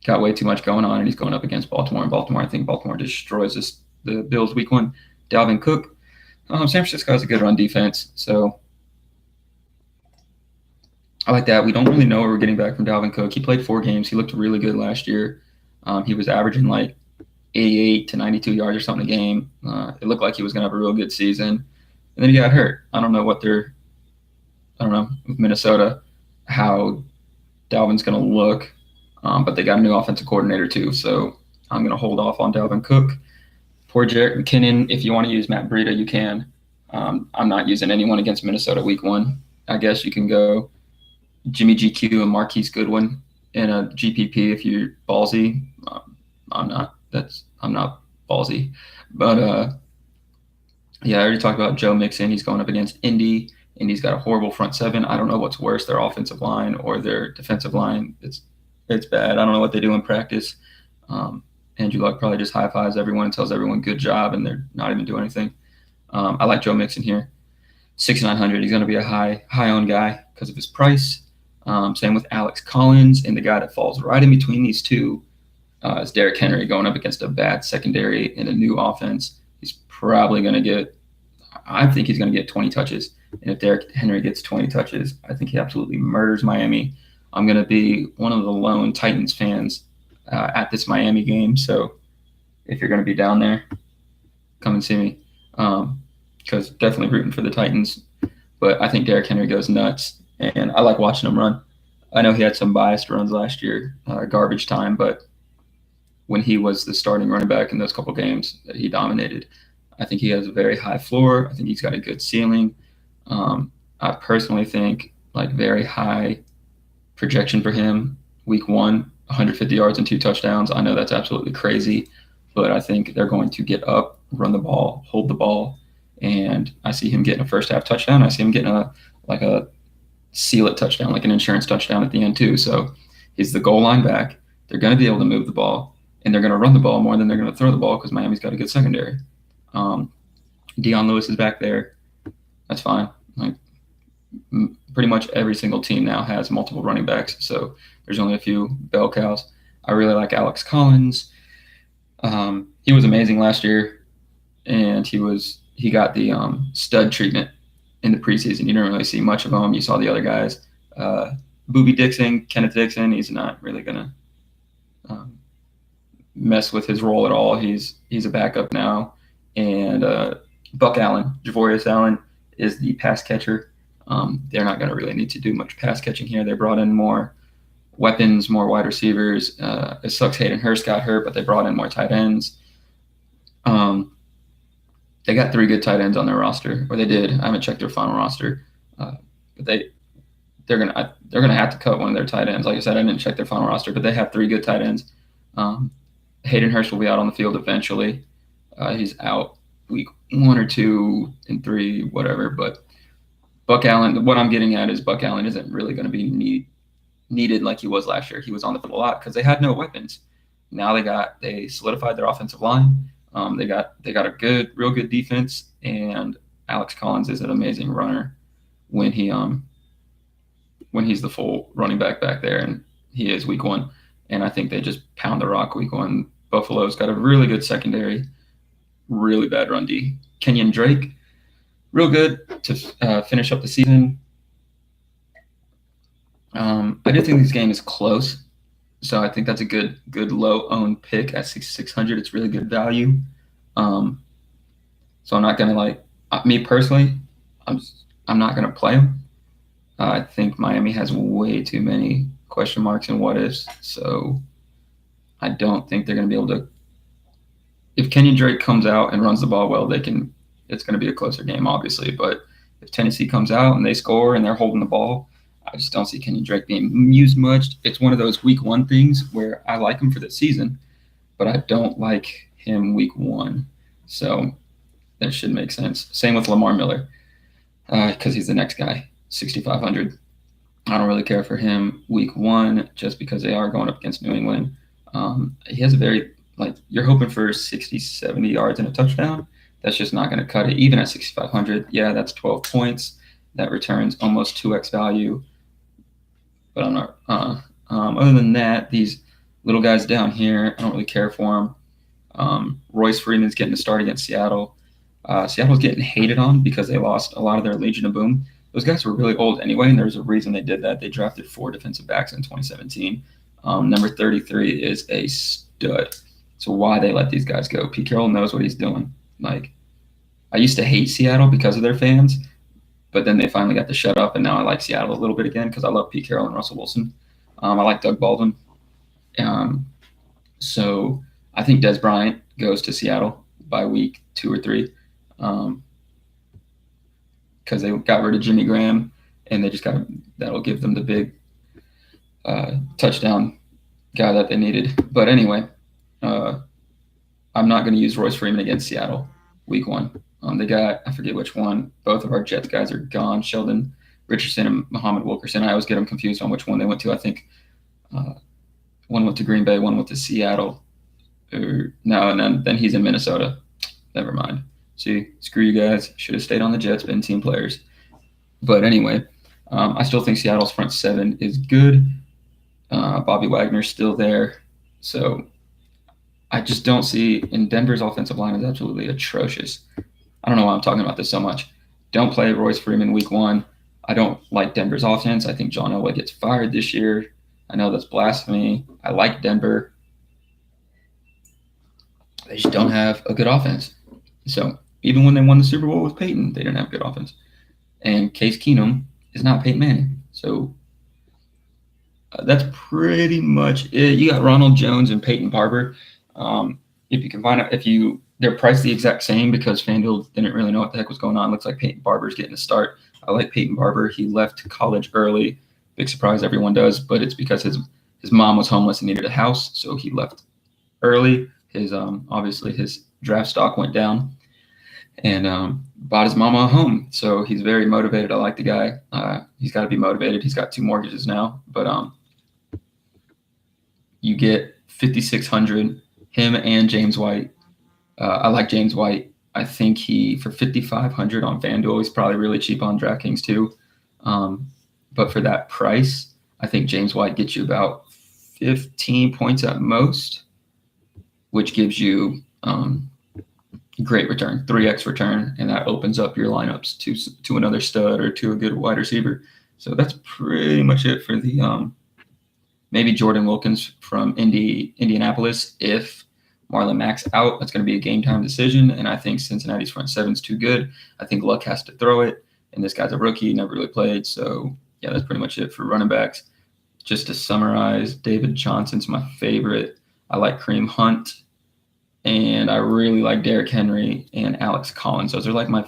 Got way too much going on, and he's going up against Baltimore. And I think Baltimore destroys the Bills week 1. Dalvin Cook. San Francisco has a good run defense, so I like that. We don't really know what we're getting back from Dalvin Cook. He played 4 games. He looked really good last year. He was averaging like 88 to 92 yards or something a game. It looked like he was going to have a real good season. and then he got hurt. I don't know with Minnesota how Dalvin's going to look, but they got a new offensive coordinator too, so I'm going to hold off on Dalvin Cook. Poor Jerick McKinnon. If you want to use Matt Breida, you can. I'm not using anyone against Minnesota week 1. I guess you can go Jimmy GQ and Marquise Goodwin in a GPP if you're ballsy. I'm not. I'm not ballsy, but yeah, I already talked about Joe Mixon. He's going up against Indy. Indy's got a horrible front seven. I don't know what's worse, their offensive line or their defensive line. It's bad. I don't know what they do in practice. Andrew Luck probably just high fives everyone and tells everyone good job, and they're not even doing anything. I like Joe Mixon here. 6,900. He's going to be a high owned guy because of his price. Same with Alex Collins, and the guy that falls right in between these two is Derrick Henry going up against a bad secondary in a new offense. He's probably going to get, I think he's going to get 20 touches. And if Derrick Henry gets 20 touches, I think he absolutely murders Miami. I'm going to be one of the lone Titans fans at this Miami game. So if you're going to be down there, come and see me. Because definitely rooting for the Titans. But I think Derrick Henry goes nuts. And I like watching him run. I know he had some biased runs last year, garbage time, but when he was the starting running back in those couple games that he dominated, I think he has a very high floor. I think he's got a good ceiling. I personally think like very high projection for him. Week 1, 150 yards and 2 touchdowns. I know that's absolutely crazy, but I think they're going to get up, run the ball, hold the ball, and I see him getting a first half touchdown. I see him getting a seal it touchdown, like an insurance touchdown at the end too. So he's the goal line back. They're going to be able to move the ball, and they're going to run the ball more than they're going to throw the ball because Miami's got a good secondary. Dion Lewis is back there. That's fine. Like pretty much every single team now has multiple running backs, so there's only a few bell cows. I really like Alex Collins. He was amazing last year, and he got the stud treatment in the preseason. You didn't really see much of him. You saw the other guys. Boobie Dixon, Kenneth Dixon, he's not really going to mess with his role at all. He's a backup now. And Buck Allen, Javorius Allen, is the pass catcher. They're not going to really need to do much pass catching here. They brought in more weapons, more wide receivers. It sucks Hayden Hurst got hurt, but they brought in more tight ends. They got 3 good tight ends on their roster, or they did. I haven't checked their final roster, but they're gonna have to cut one of their tight ends. Like I said, I didn't check their final roster, but they have 3 good tight ends. Hayden Hurst will be out on the field eventually. He's out week 1 or 2 and 3, whatever. But Buck Allen, what I'm getting at is Buck Allen isn't really going to be needed like he was last year. He was on the field a lot because they had no weapons. Now they solidified their offensive line. They got a real good defense, and Alex Collins is an amazing runner when he's the full running back there, and he is week 1. And I think they just pound the rock week 1. Buffalo's got a really good secondary, really bad run D. Kenyon Drake, real good to finish up the season. I do think this game is close, so I think that's a good low-owned pick at 6,600. It's really good value. So I'm not going to me personally, I'm not going to play him. I think Miami has way too many question marks and what ifs, so I don't think they're going to be able to. If Kenyon Drake comes out and runs the ball well, it's going to be a closer game, obviously. But if Tennessee comes out and they score and they're holding the ball, I just don't see Kenyon Drake being used much. It's one of those week 1 things where I like him for the season, but I don't like him week 1. So that should make sense. Same with Lamar Miller, because he's the next guy, 6,500. I don't really care for him week 1 just because they are going up against New England. He has a very, you're hoping for 60, 70 yards and a touchdown. That's just not going to cut it. Even at 6,500, yeah, that's 12 points. That returns almost 2x value. But I'm not. Other than that, these little guys down here, I don't really care for them. Royce Freeman's getting a start against Seattle. Seattle's getting hated on because they lost a lot of their Legion of Boom. Those guys were really old anyway, and there's a reason they did that. They drafted 4 defensive backs in 2017. Number 33 is a stud. So why they let these guys go? Pete Carroll knows what he's doing. I used to hate Seattle because of their fans, but then they finally got to shut up, and now I like Seattle a little bit again because I love Pete Carroll and Russell Wilson. I like Doug Baldwin. So I think Des Bryant goes to Seattle by week 2 or 3 because they got rid of Jimmy Graham, and they just that'll give them the big touchdown guy that they needed. But anyway, I'm not going to use Royce Freeman against Seattle week 1. They got, I forget which one. Both of our Jets guys are gone. Sheldon Richardson and Muhammad Wilkerson. I always get them confused on which one they went to. I think one went to Green Bay, one went to Seattle. No, and then he's in Minnesota. Never mind. See, screw you guys. Should have stayed on the Jets, been team players. But anyway, I still think Seattle's front 7 is good. Bobby Wagner's still there. So I just don't see, and Denver's offensive line is absolutely atrocious. I don't know why I'm talking about this so much. Don't play Royce Freeman week 1. I don't like Denver's offense. I think John Elway gets fired this year. I know that's blasphemy. I like Denver. They just don't have a good offense. So even when they won the Super Bowl with Peyton, they didn't have good offense. And Case Keenum is not Peyton Manning. So that's pretty much it. You got Ronald Jones and Peyton Barber. If you can find out, they're priced the exact same because FanDuel didn't really know what the heck was going on. It looks like Peyton Barber's getting a start. I like Peyton Barber. He left college early. Big surprise, everyone does, but it's because his mom was homeless and needed a house, so he left early. His obviously his draft stock went down, and bought his mama a home. So he's very motivated. I like the guy. He's got to be motivated. He's got 2 mortgages now, but you get 5,600. Him and James White. I like James White. I think for 5,500 on FanDuel, he's probably really cheap on DraftKings too. But for that price, I think James White gets you about 15 points at most, which gives you great return, 3x return, and that opens up your lineups to another stud or to a good wide receiver. So that's pretty much it for the maybe Jordan Wilkins from Indianapolis. If Marlon Mack's out, that's going to be a game time decision, and I think Cincinnati's front 7's too good. I think Luck has to throw it, and this guy's a rookie, never really played. So yeah, that's pretty much it for running backs. Just to summarize, David Johnson's my favorite. I like Kareem Hunt, and I really like Derrick Henry and Alex Collins. Those are like my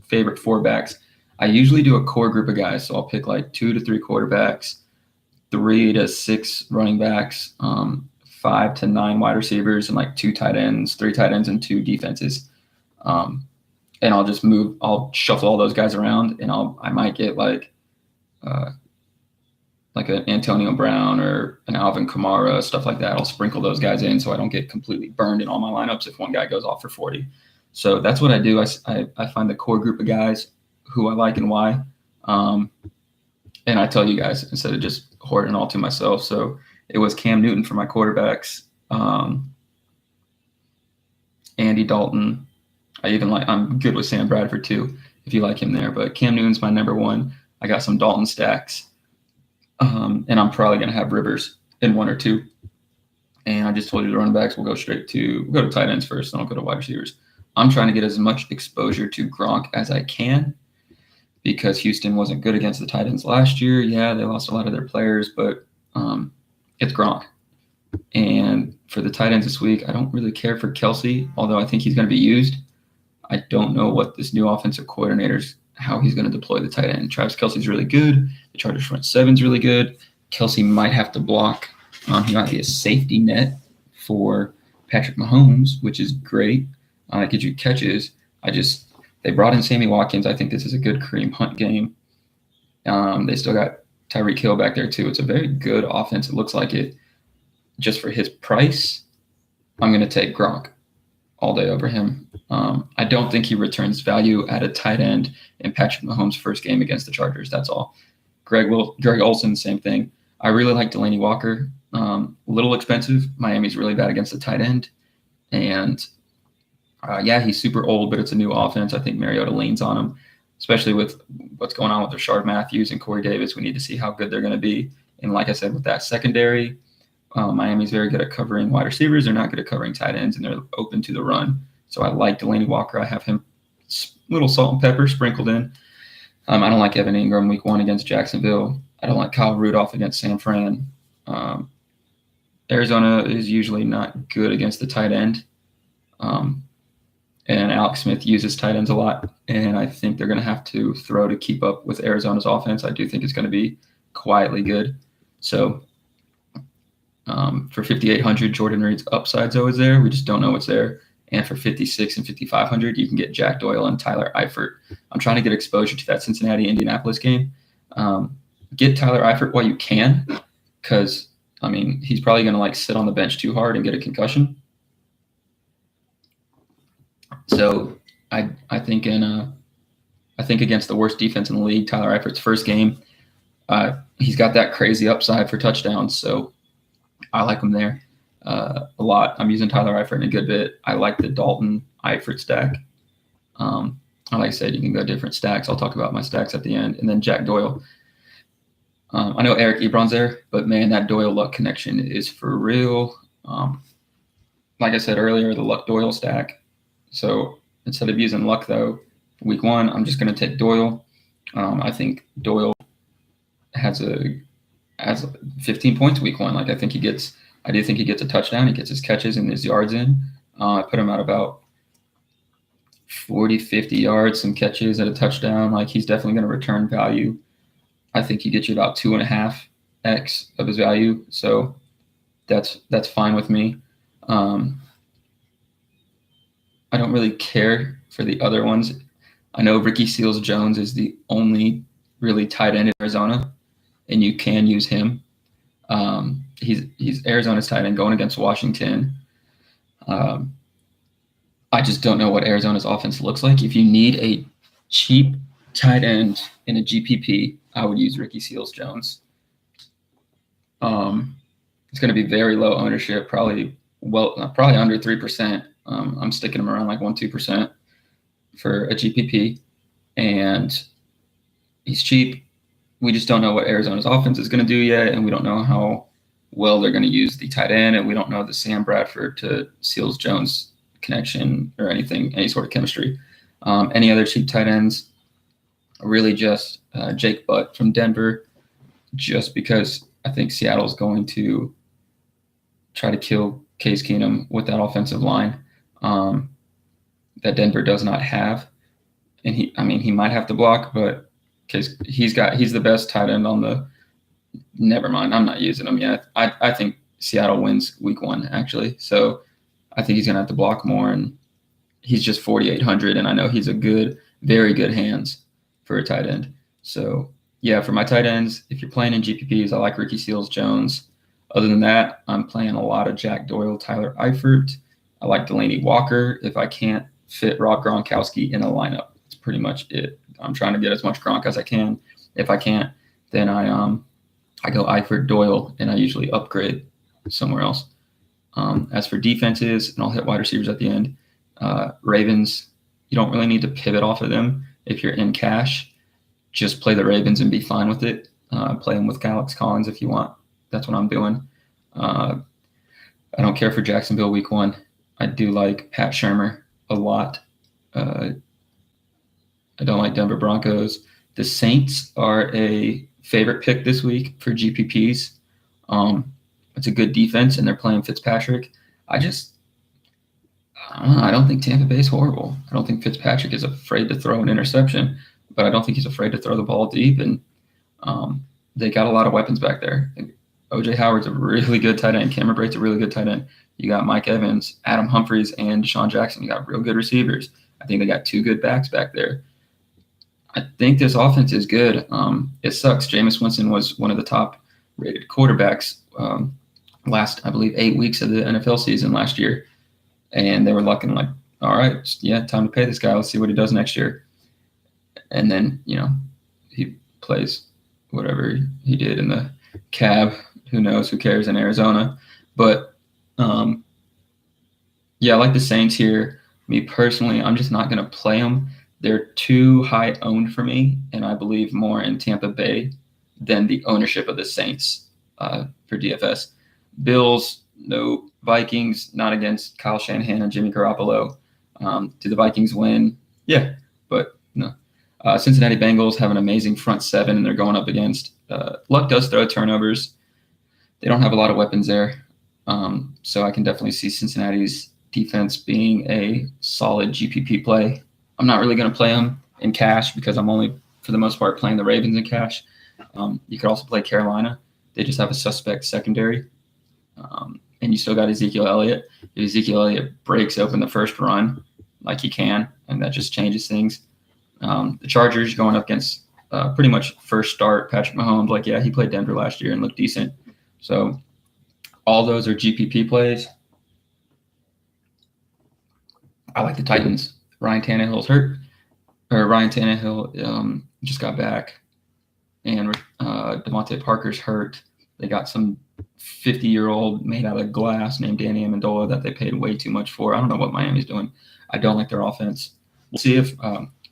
favorite 4 backs. I usually do a core group of guys, so I'll pick like 2 to 3 quarterbacks, 3 to 6 running backs, 5 to 9 wide receivers, and like 2 tight ends, 3 tight ends, and 2 defenses. And I'll shuffle all those guys around, and I might get like an Antonio Brown or an Alvin Kamara, stuff like that. I'll sprinkle those guys in so I don't get completely burned in all my lineups if one guy goes off for 40. So that's what I do. I find the core group of guys who I like and why. And I tell you guys instead of just hoarding all to myself. So it was Cam Newton for my quarterbacks, Andy Dalton. I'm good with Sam Bradford too, if you like him there. But Cam Newton's my number 1. I got some Dalton stacks. And I'm probably going to have Rivers in 1 or 2. And I just told you the running backs will go to tight ends first, and I'll go to wide receivers. I'm trying to get as much exposure to Gronk as I can because Houston wasn't good against the tight ends last year. Yeah, they lost a lot of their players, but it's Gronk. And for the tight ends this week, I don't really care for Kelsey, although I think he's going to be used. I don't know what this new offensive coordinator's how he's going to deploy the tight end. Travis Kelce's really good. The Chargers front 7's really good. Kelsey might have to block. He might be a safety net for Patrick Mahomes, which is great. It gives you catches. They brought in Sammy Watkins. I think this is a good Kareem Hunt game. They still got Tyreek Hill back there too. It's a very good offense. It looks like it. Just for his price, I'm going to take Gronk all day over him. I don't think he returns value at a tight end in Patrick Mahomes' first game against the Chargers. That's all. Greg Olsen, same thing. I really like Delaney Walker. A little expensive. Miami's really bad against the tight end. And he's super old, but it's a new offense. I think Mariota leans on him, especially with what's going on with Rashard Matthews and Corey Davis. We need to see how good they're going to be. And like I said, with that secondary, Miami's very good at covering wide receivers. They're not good at covering tight ends, and they're open to the run. So I like Delaney Walker. I have him little salt and pepper sprinkled in. I don't like Evan Ingram week 1 against Jacksonville. I don't like Kyle Rudolph against San Fran. Arizona is usually not good against the tight end. And Alex Smith uses tight ends a lot. And I think they're going to have to throw to keep up with Arizona's offense. I do think it's going to be quietly good. So for 5,800, Jordan Reed's upside's always there. We just don't know what's there. And for 56 and 5,500, you can get Jack Doyle and Tyler Eifert. I'm trying to get exposure to that Cincinnati-Indianapolis game. Get Tyler Eifert while you can, because, I mean, he's probably going to sit on the bench too hard and get a concussion. So I think against the worst defense in the league, Tyler Eifert's first game, he's got that crazy upside for touchdowns. So I like him there a lot. I'm using Tyler Eifert in a good bit. I like the Dalton Eifert stack. Like I said, you can go different stacks. I'll talk about my stacks at the end. And then Jack Doyle. I know Eric Ebron's there, but man, that Doyle Luck connection is for real. Like I said earlier, the Luck Doyle stack. So instead of using Luck, though, week 1, I'm just going to take Doyle. I think Doyle has 15 points week 1. I do think he gets a touchdown. He gets his catches and his yards in. I put him at about 40, 50 yards, some catches at a touchdown. He's definitely going to return value. I think he gets you about 2.5x of his value. So that's fine with me. I don't really care for the other ones. I know Ricky Seals-Jones is the only really tight end in Arizona, and you can use him. He's Arizona's tight end going against Washington. I just don't know what Arizona's offense looks like. If you need a cheap tight end in a GPP, I would use Ricky Seals-Jones. It's going to be very low ownership, probably under 3%. I'm sticking him around 1-2% for a GPP, and he's cheap. We just don't know what Arizona's offense is going to do yet, and we don't know how well they're going to use the tight end, and we don't know the Sam Bradford to Seals-Jones connection or any sort of chemistry. Any other cheap tight ends? Really just Jake Butt from Denver, just because I think Seattle's going to try to kill Case Keenum with that offensive line that Denver does not have. And he might have to block, but because he's the best tight end on the – never mind, I'm not using him yet. I think Seattle wins week 1, actually. So I think he's going to have to block more, and he's just 4,800, and I know he's a very good hands for a tight end. So, yeah, for my tight ends, if you're playing in GPPs, I like Ricky Seals-Jones. Other than that, I'm playing a lot of Jack Doyle, Tyler Eifert. I like Delaney Walker if I can't fit Rob Gronkowski in a lineup. That's pretty much it. I'm trying to get as much Gronk as I can. If I can't, then I go Eifert, Doyle, and I usually upgrade somewhere else. As for defenses, and I'll hit wide receivers at the end, Ravens, you don't really need to pivot off of them if you're in cash. Just play the Ravens and be fine with it. Play them with Alex Collins if you want. That's what I'm doing. I don't care for Jacksonville week 1. I do like Pat Shurmur a lot. I don't like Denver Broncos. The Saints are a favorite pick this week for GPPs. It's a good defense, and they're playing Fitzpatrick. I don't think Tampa Bay is horrible. I don't think Fitzpatrick is afraid to throw an interception, but I don't think he's afraid to throw the ball deep. And they got a lot of weapons back there. O.J. Howard's a really good tight end. Cameron Brate's a really good tight end. You got Mike Evans, Adam Humphries, and Deshaun Jackson. You got real good receivers. I think they got 2 good backs back there. I think this offense is good. It sucks. Jameis Winston was one of the top-rated quarterbacks last, I believe, 8 weeks of the NFL season last year. And they were looking all right, yeah, time to pay this guy. Let's see what he does next year. And then, he plays whatever he did in the cab. Who knows? Who cares in Arizona? But, yeah, I like the Saints here. Me personally, I'm just not going to play them. They're too high owned for me, and I believe more in Tampa Bay than the ownership of the Saints for DFS. Bills, no. Vikings, not against Kyle Shanahan and Jimmy Garoppolo. Do the Vikings win? Yeah, but no. Cincinnati Bengals have an amazing front seven, and they're going up against Luck does throw turnovers. They don't have a lot of weapons there, so I can definitely see Cincinnati's defense being a solid GPP play. I'm not really going to play them in cash because I'm only, for the most part, playing the Ravens in cash. You could also play Carolina. They just have a suspect secondary. And you still got Ezekiel Elliott. If Ezekiel Elliott breaks open the first run like he can, and that just changes things. The Chargers going up against pretty much first start Patrick Mahomes. Like, yeah, he played Denver last year and looked decent. So all those are GPP plays. I like the Titans. Ryan Tannehill's hurt, or Ryan Tannehill just got back, and Devontae Parker's hurt. They got some 50-year-old made out of glass named Danny Amendola that they paid way too much for. I don't know what Miami's doing. I don't like their offense. We'll see if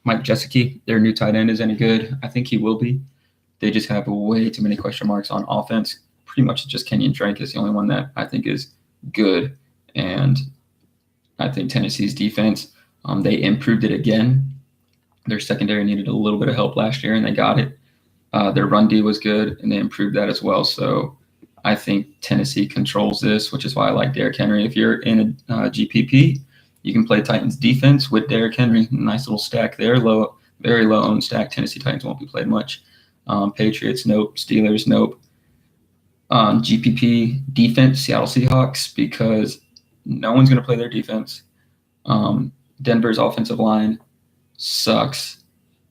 Mike Gesicki, their new tight end, is any good. I think he will be. They just have way too many question marks on offense. Pretty much just Kenyon Drake is the only one that I think is good. And I think Tennessee's defense, they improved it again. Their secondary needed a little bit of help last year, and they got it. Their run D was good, and they improved that as well. So I think Tennessee controls this, which is why I like Derrick Henry. If you're in a GPP, you can play Titans defense with Derrick Henry. Nice little stack there. Low, very low owned stack. Tennessee Titans won't be played much. Patriots, nope. Steelers, nope. GPP defense, Seattle Seahawks, because no one's going to play their defense. Denver's offensive line sucks.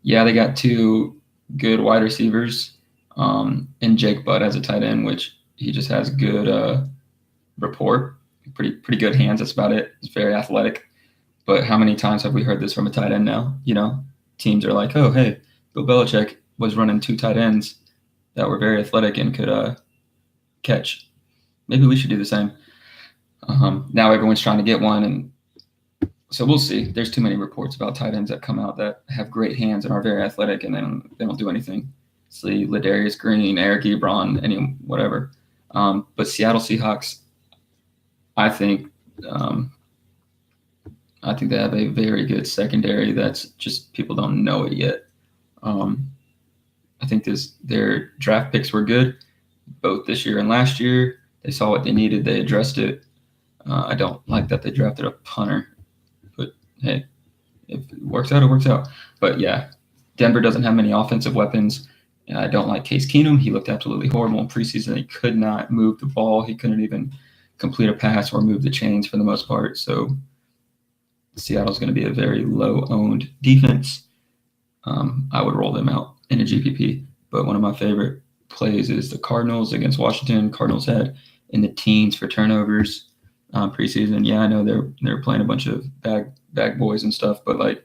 Yeah, they got two good wide receivers, and Jake Butt as a tight end, which he just has good rapport, pretty good hands. That's about it. He's very athletic. But how many times have we heard this from a tight end now? You know, teams are like, oh, hey, Bill Belichick was running two tight ends that were very athletic and could catch. Maybe we should do the same. Now everyone's trying to get one, and so we'll see. There's too many reports about tight ends that come out that have great hands and are very athletic, and then they don't do anything. See, Ladarius Green, Eric Ebron, any whatever. But Seattle Seahawks, I think they have a very good secondary. That's just people don't know it yet. I think their draft picks were good, both this year and last year. They saw what they needed. They addressed it. I don't like that they drafted a punter, but hey, if it works out, it works out. But yeah, Denver doesn't have many offensive weapons. I don't like Case Keenum. He looked absolutely horrible in preseason. He could not move the ball. He couldn't even complete a pass or move the chains for the most part. So Seattle's going to be a very low-owned defense. I would roll them out in a GPP. But one of my favorite plays is the Cardinals against Washington. Cardinals had in the teens for turnovers preseason. Yeah, I know they're playing a bunch of bag boys and stuff, but like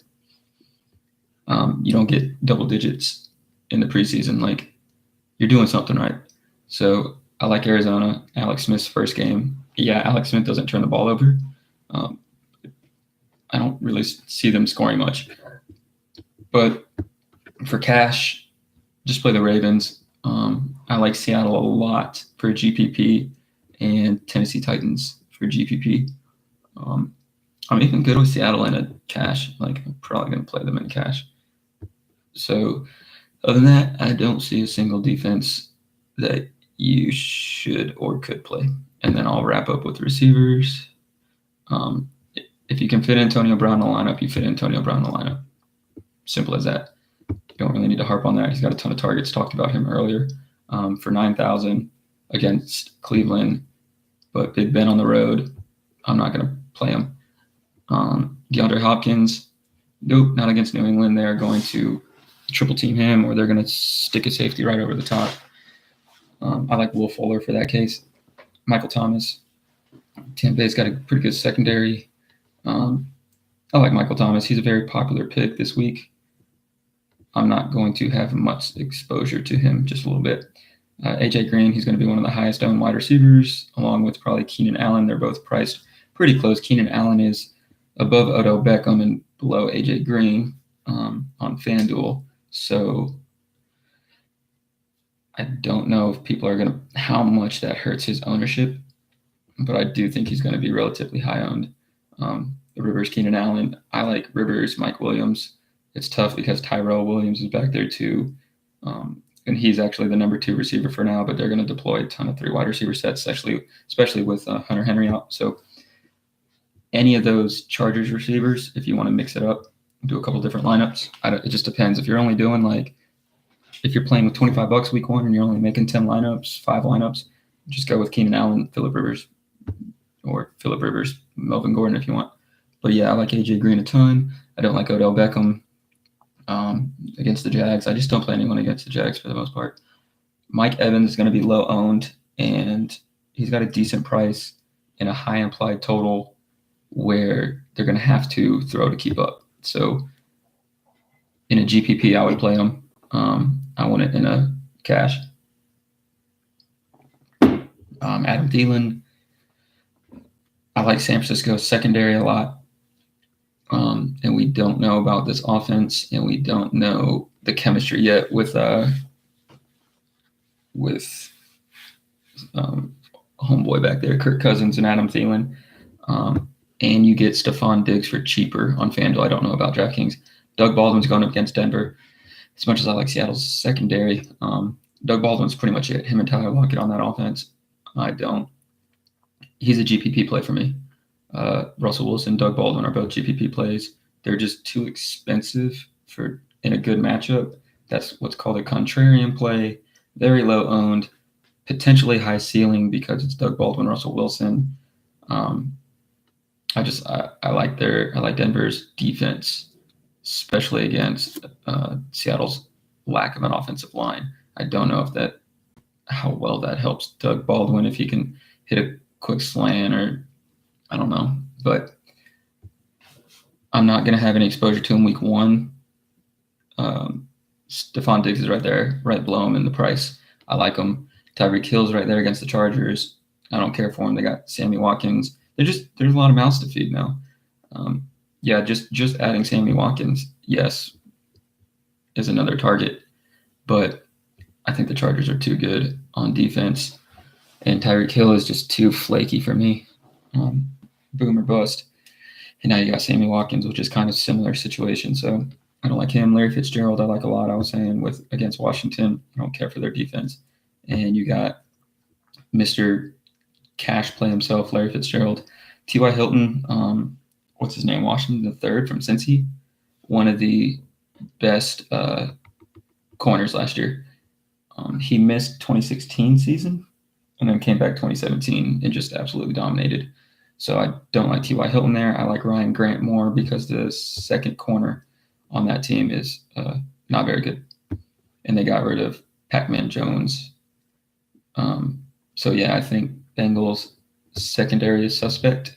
you don't get double digits in the preseason. Like you're doing something right. So I like Arizona. Alex Smith's first game. Yeah, Alex Smith doesn't turn the ball over. I don't really see them scoring much. But for cash, just play the Ravens. I like Seattle a lot for GPP and Tennessee Titans for GPP. I'm even good with Seattle in a cash. Like I'm probably going to play them in cash. So other than that, I don't see a single defense that you should or could play. And then I'll wrap up with receivers. If you can fit Antonio Brown in the lineup, you fit Antonio Brown in the lineup. Simple as that. You don't really need to harp on that. He's got a ton of targets. Talked about him earlier. For 9,000 against Cleveland, but Big Ben on the road, I'm not going to play him. DeAndre Hopkins, nope, not against New England. They're going to triple team him, or they're going to stick a safety right over the top. I like Will Fuller for that case. Michael Thomas, Tampa Bay's got a pretty good secondary. I like Michael Thomas. He's a very popular pick this week. I'm not going to have much exposure to him, just a little bit. AJ Green, he's going to be one of the highest owned wide receivers, along with probably Keenan Allen. They're both priced pretty close. Keenan Allen is above Odell Beckham and below AJ Green on FanDuel. So I don't know if people are going to, how much that hurts his ownership, but I do think he's going to be relatively high owned. Rivers, Keenan Allen. I like Rivers, Mike Williams. It's tough because Tyrell Williams is back there too. And he's actually the number 2 receiver for now, but they're going to deploy a ton of 3 wide receiver sets, especially with Hunter Henry out. So any of those Chargers receivers, if you want to mix it up, do a couple different lineups. It just depends. If you're only doing if you're playing with $25 week 1 and you're only making 10 lineups, 5 lineups, just go with Keenan Allen, Phillip Rivers, Melvin Gordon if you want. But yeah, I like AJ Green a ton. I don't like Odell Beckham against the Jags. I just don't play anyone against the Jags for the most part. Mike Evans is going to be low owned, and he's got a decent price and a high implied total where they're going to have to throw to keep up. So in a GPP, I would play him. I want it in a cash. Adam Thielen. I like San Francisco's secondary a lot. And we don't know about this offense, and we don't know the chemistry yet with homeboy back there, Kirk Cousins and Adam Thielen. And you get Stephon Diggs for cheaper on FanDuel. I don't know about DraftKings. Doug Baldwin's going up against Denver. As much as I like Seattle's secondary, Doug Baldwin's pretty much it. Him and Tyler Lockett on that offense. I don't. He's a GPP play for me. Russell Wilson, Doug Baldwin are both GPP plays. They're just too expensive in a good matchup. That's what's called a contrarian play. Very low owned, potentially high ceiling because it's Doug Baldwin, Russell Wilson. I like Denver's defense, especially against Seattle's lack of an offensive line. I don't know how well that helps Doug Baldwin if he can hit a quick slant or I don't know, but I'm not going to have any exposure to him week 1. Stephon Diggs is right there, right below him in the price. I like him. Tyreek Hill's right there against the Chargers. I don't care for him. They got Sammy Watkins. There's a lot of mouths to feed now. Just adding Sammy Watkins, yes, is another target, but I think the Chargers are too good on defense, and Tyreek Hill is just too flaky for me. Boom or bust. And now you got Sammy Watkins, which is kind of similar situation. So I don't like him. Larry Fitzgerald, I like a lot. I was saying against Washington, I don't care for their defense. And you got Mr. Cash play himself, Larry Fitzgerald. T.Y. Hilton, what's his name? Washington III from Cincy. One of the best corners last year. He missed 2016 season and then came back 2017 and just absolutely dominated. So I don't like T.Y. Hilton there. I like Ryan Grant more because the second corner on that team is not very good. And they got rid of Pac-Man Jones. I think Bengals secondary is suspect.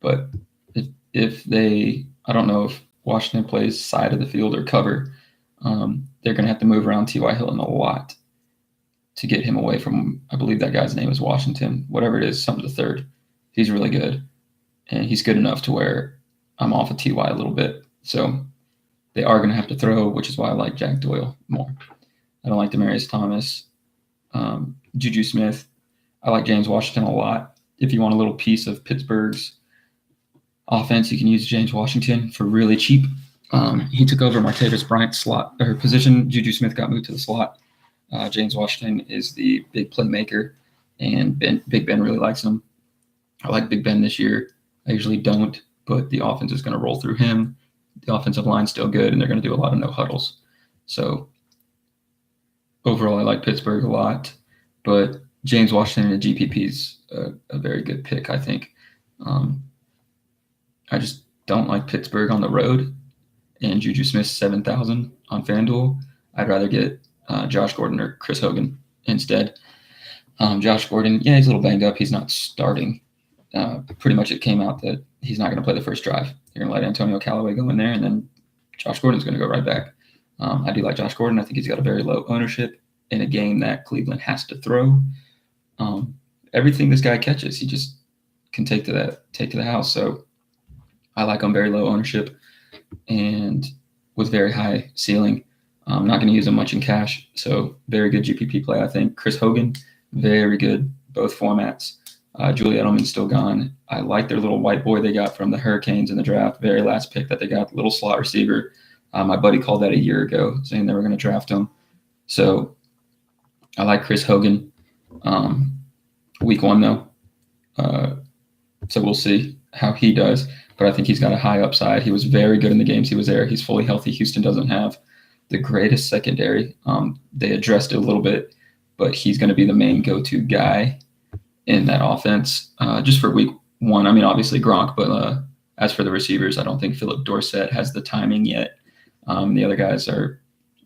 But I don't know if Washington plays side of the field or cover, they're going to have to move around T.Y. Hilton a lot to get him away from, I believe that guy's name is Washington, whatever it is, something the third. He's really good, and he's good enough to where I'm off of T.Y. a little bit. So they are going to have to throw, which is why I like Jack Doyle more. I don't like Demaryius Thomas. Juju Smith. I like James Washington a lot. If you want a little piece of Pittsburgh's offense, you can use James Washington for really cheap. He took over Martavis Bryant's slot or position. Juju Smith got moved to the slot. James Washington is the big playmaker, and Big Ben really likes him. I like Big Ben this year. I usually don't, but the offense is going to roll through him. The offensive line's still good, and they're going to do a lot of no huddles. So overall, I like Pittsburgh a lot, but James Washington and GPP is a very good pick, I think. I just don't like Pittsburgh on the road, and Juju Smith 7,000 on FanDuel. I'd rather get Josh Gordon or Chris Hogan instead. Josh Gordon, he's a little banged up. He's not starting. Pretty much it came out that he's not going to play the first drive. You're going to let Antonio Callaway go in there, and then Josh Gordon's going to go right back. I do like Josh Gordon. I think he's got a very low ownership in a game that Cleveland has to throw. Everything this guy catches, he just can take to the house. So I like him, very low ownership and with very high ceiling. I'm not going to use him much in cash. So very good GPP play, I think. Chris Hogan, very good, both formats. Julie Edelman's still gone. I like their little white boy they got from the Hurricanes in the draft, very last pick that they got, little slot receiver. My buddy called that a year ago, saying they were going to draft him. So I like Chris Hogan. Week 1, though. So we'll see how he does. But I think he's got a high upside. He was very good in the games he was there. He's fully healthy. Houston doesn't have the greatest secondary. They addressed it a little bit, but he's going to be the main go-to guy in that offense just for week 1. I mean, obviously Gronk, but as for the receivers, I don't think Philip Dorsett has the timing yet. The other guys are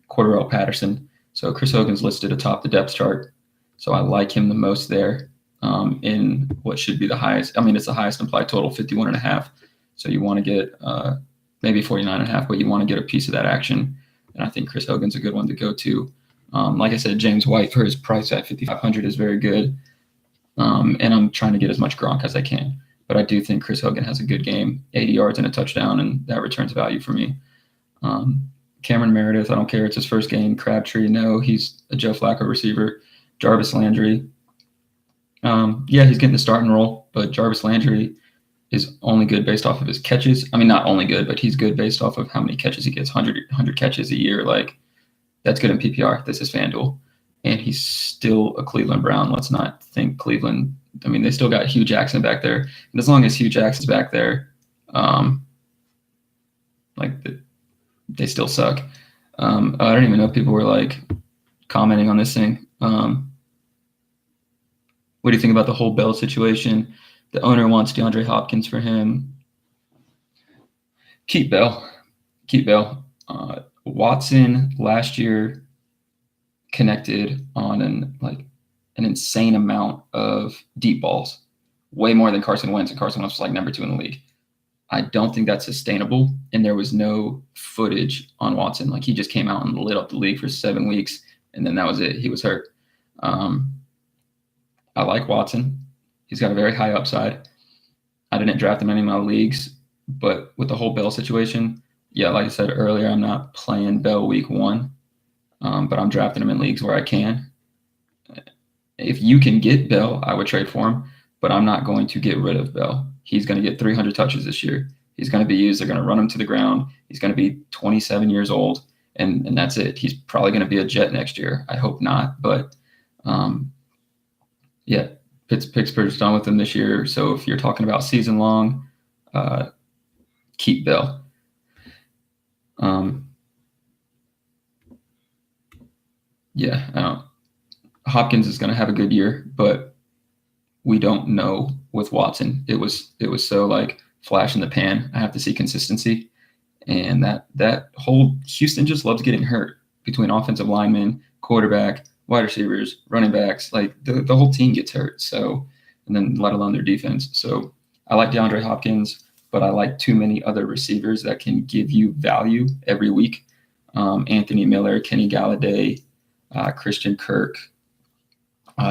Cordarrelle Patterson. So Chris Hogan's listed atop the depth chart. So I like him the most there in what should be the highest. I mean, it's the highest implied total, 51.5. So you want to get maybe 49.5, but you want to get a piece of that action. And I think Chris Hogan's a good one to go to. Like I said, James White for his price at 5,500 is very good. And I'm trying to get as much Gronk as I can. But I do think Chris Hogan has a good game, 80 yards and a touchdown, and that returns value for me. Cameron Meredith, I don't care. It's his first game. Crabtree, no, he's a Joe Flacco receiver. Jarvis Landry, yeah, he's getting the starting role, but Jarvis Landry is only good based off of his catches. I mean, not only good, but he's good based off of how many catches he gets, 100 catches a year. Like, that's good in PPR. This is FanDuel. And he's still a Cleveland Brown. Let's not think Cleveland. I mean, they still got Hugh Jackson back there. And as long as Hugh Jackson's back there, they still suck. I don't even know if people were like commenting on this thing. What do you think about the whole Bell situation? The owner wants DeAndre Hopkins for him. Keep Bell. Watson last year connected on an insane amount of deep balls, way more than Carson Wentz, and Carson Wentz was like number 2 in the league. I don't think that's sustainable, and there was no footage on Watson. Like, he just came out and lit up the league for 7 weeks, and then that was it. He was hurt. I like Watson. He's got a very high upside. I didn't draft him in any of my leagues, but with the whole Bell situation, yeah, like I said earlier, I'm not playing Bell week 1, but I'm drafting him in leagues where I can. If you can get Bell, I would trade for him, but I'm not going to get rid of Bell. He's going to get 300 touches this year. He's going to be used. They're going to run him to the ground. He's going to be 27 years old, and that's it. He's probably going to be a Jet next year. I hope not, but yeah, Pittsburgh's done with him this year. So if you're talking about season long, keep Bell. Hopkins is going to have a good year, but we don't know with Watson. It was so like flash in the pan. I have to see consistency, and that whole Houston just loves getting hurt between offensive linemen, quarterback, wide receivers, running backs. Like the whole team gets hurt. So, and then let alone their defense. So I like DeAndre Hopkins, but I like too many other receivers that can give you value every week. Anthony Miller, Kenny Galladay, Christian Kirk,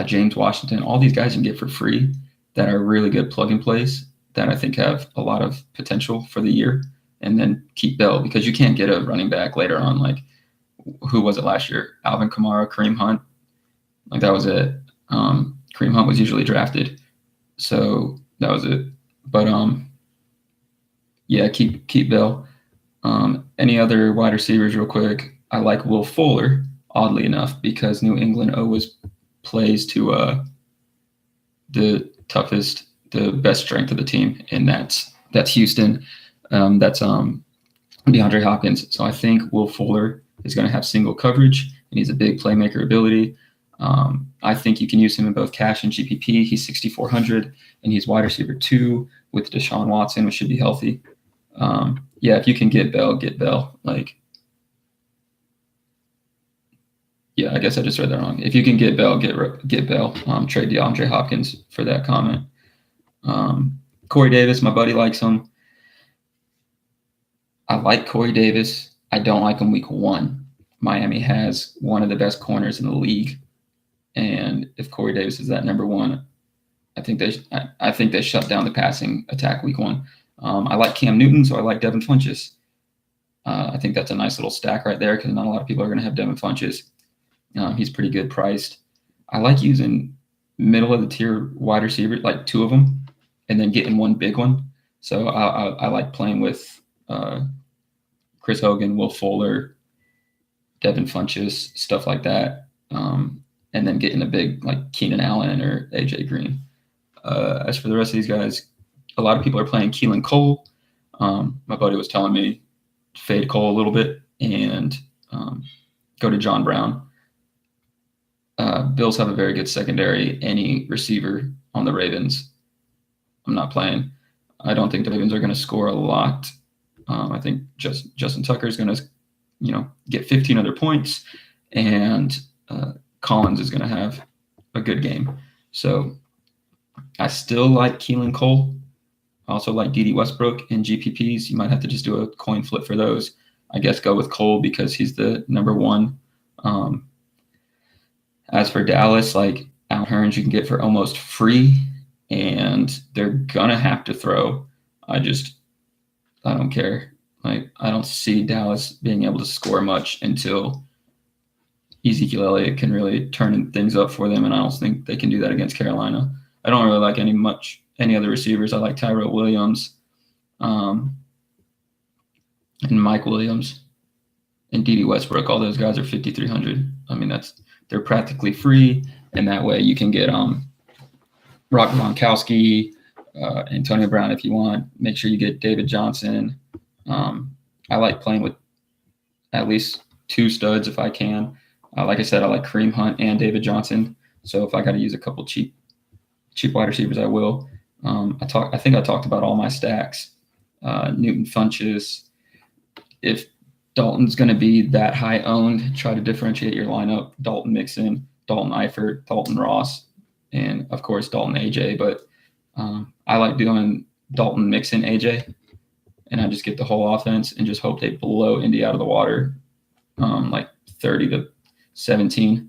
James Washington, all these guys you can get for free that are really good plug and plays that I think have a lot of potential for the year. And then keep Bell, because you can't get a running back later on. Like, who was it last year? Alvin Kamara, Kareem Hunt. Like, that was it. Kareem Hunt was usually drafted. So that was it. But yeah, keep Bell. Any other wide receivers real quick? I like Will Fuller, oddly enough, because New England always plays to the toughest, the best strength of the team, and that's Houston. That's DeAndre Hopkins. So I think Will Fuller is going to have single coverage, and he's a big playmaker ability. I think you can use him in both cash and GPP. He's 6,400, and he's wide receiver 2 with Deshaun Watson, which should be healthy. Yeah, if you can get Bell, get Bell. Like, yeah, I guess I just read that wrong. If you can get Bell, get Bell. Trade DeAndre Hopkins for that comment. Corey Davis, my buddy likes him. I like Corey Davis. I don't like him week 1. Miami has one of the best corners in the league, and if Corey Davis is that number 1, I think they shut down the passing attack week 1. I like Cam Newton, so I like Devin Funchess. I think that's a nice little stack right there, because not a lot of people are going to have Devin Funchess. He's pretty good priced. I like using middle of the tier wide receiver, like 2 of them, and then getting one big one. So I like playing with Chris Hogan, Will Fuller, Devin Funchess, stuff like that, and then getting a big like Keenan Allen or AJ Green. As for the rest of these guys, a lot of people are playing Keelan Cole. My buddy was telling me fade Cole a little bit and go to John Brown. Bills have a very good secondary. Any receiver on the Ravens, I'm not playing. I don't think the Ravens are going to score a lot. I think Justin Tucker is going to, get 15 other points, and Collins is going to have a good game. So I still like Keelan Cole. I also like D.D. Westbrook in GPPs. You might have to just do a coin flip for those. I guess go with Cole because he's the number one. As for Dallas, like Allen Hurns, you can get for almost free, and they're gonna have to throw. I don't care. Like I don't see Dallas being able to score much until Ezekiel Elliott can really turn things up for them, and I don't think they can do that against Carolina. I don't really like any other receivers. I like Tyrell Williams, and Mike Williams, and D.D. Westbrook. All those guys are 5,300. I mean, they're practically free, and that way you can get Rock Gronkowski, Antonio Brown if you want. Make sure you get David Johnson. I like playing with at least 2 studs if I can. Like I said, I like Kareem Hunt and David Johnson. So if I got to use a couple cheap wide receivers, I will. I think I talked about all my stacks. Newton Funchess. If Dalton's going to be that high owned, try to differentiate your lineup. Dalton Mixon, Dalton Eifert, Dalton Ross, and of course Dalton AJ. But I like doing Dalton Mixon AJ, and I just get the whole offense and just hope they blow Indy out of the water, like 30-17.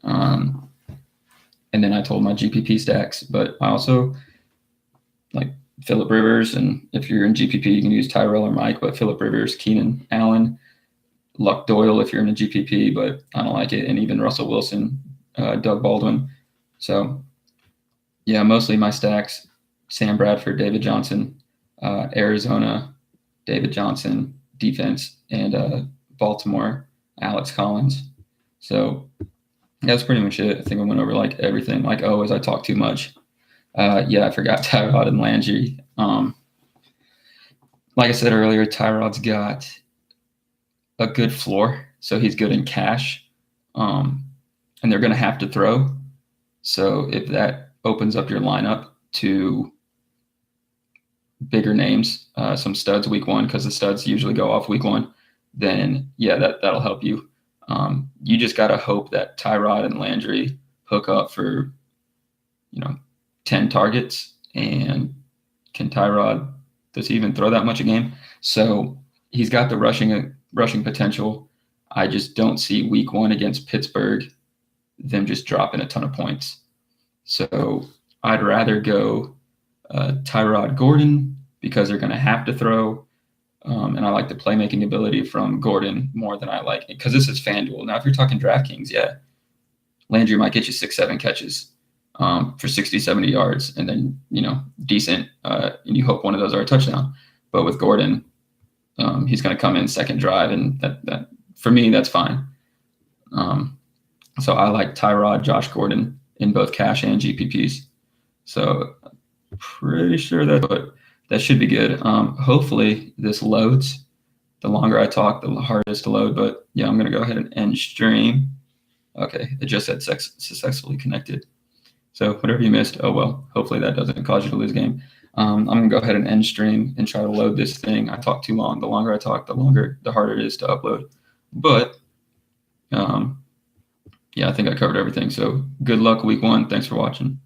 And then I told my GPP stacks, but I also like Phillip Rivers, and if you're in GPP, you can use Tyrell or Mike, but Phillip Rivers, Keenan Allen, Luck Doyle if you're in a GPP, but I don't like it, and even Russell Wilson, Doug Baldwin. So, yeah, mostly my stacks, Sam Bradford, David Johnson, Arizona, David Johnson, defense, and Baltimore, Alex Collins. So that's pretty much it. I think I went over like everything. Like always, I talk too much. I forgot Tyrod and Landry. Like I said earlier, Tyrod's got a good floor, so he's good in cash. And they're going to have to throw. So if that opens up your lineup to bigger names, some studs week 1, because the studs usually go off week 1, then yeah, that'll help you. You just got to hope that Tyrod and Landry hook up for, 10 targets. And can Tyrod, does he even throw that much a game? So he's got the rushing potential. I just don't see week 1 against Pittsburgh them just dropping a ton of points. So I'd rather go Tyrod Gordon because they're going to have to throw. And I like the playmaking ability from Gordon more than I like it because this is FanDuel. Now, if you're talking DraftKings, yeah, Landry might get you 6-7 catches for 60, 70 yards, and then, decent. And you hope one of those are a touchdown. But with Gordon, he's going to come in second drive, and that for me, that's fine. So I like Tyrod, Josh Gordon in both cash and GPPs. So pretty sure that should be good. Hopefully this loads. The longer I talk, the hardest to load. But yeah, I'm going to go ahead and end stream. Okay, it just said successfully connected. So whatever you missed, oh well. Hopefully that doesn't cause you to lose a game. I'm going to go ahead and end stream and try to load this thing. I talk too long. The longer I talk, the harder it is to upload. But yeah, I think I covered everything. So good luck week 1. Thanks for watching.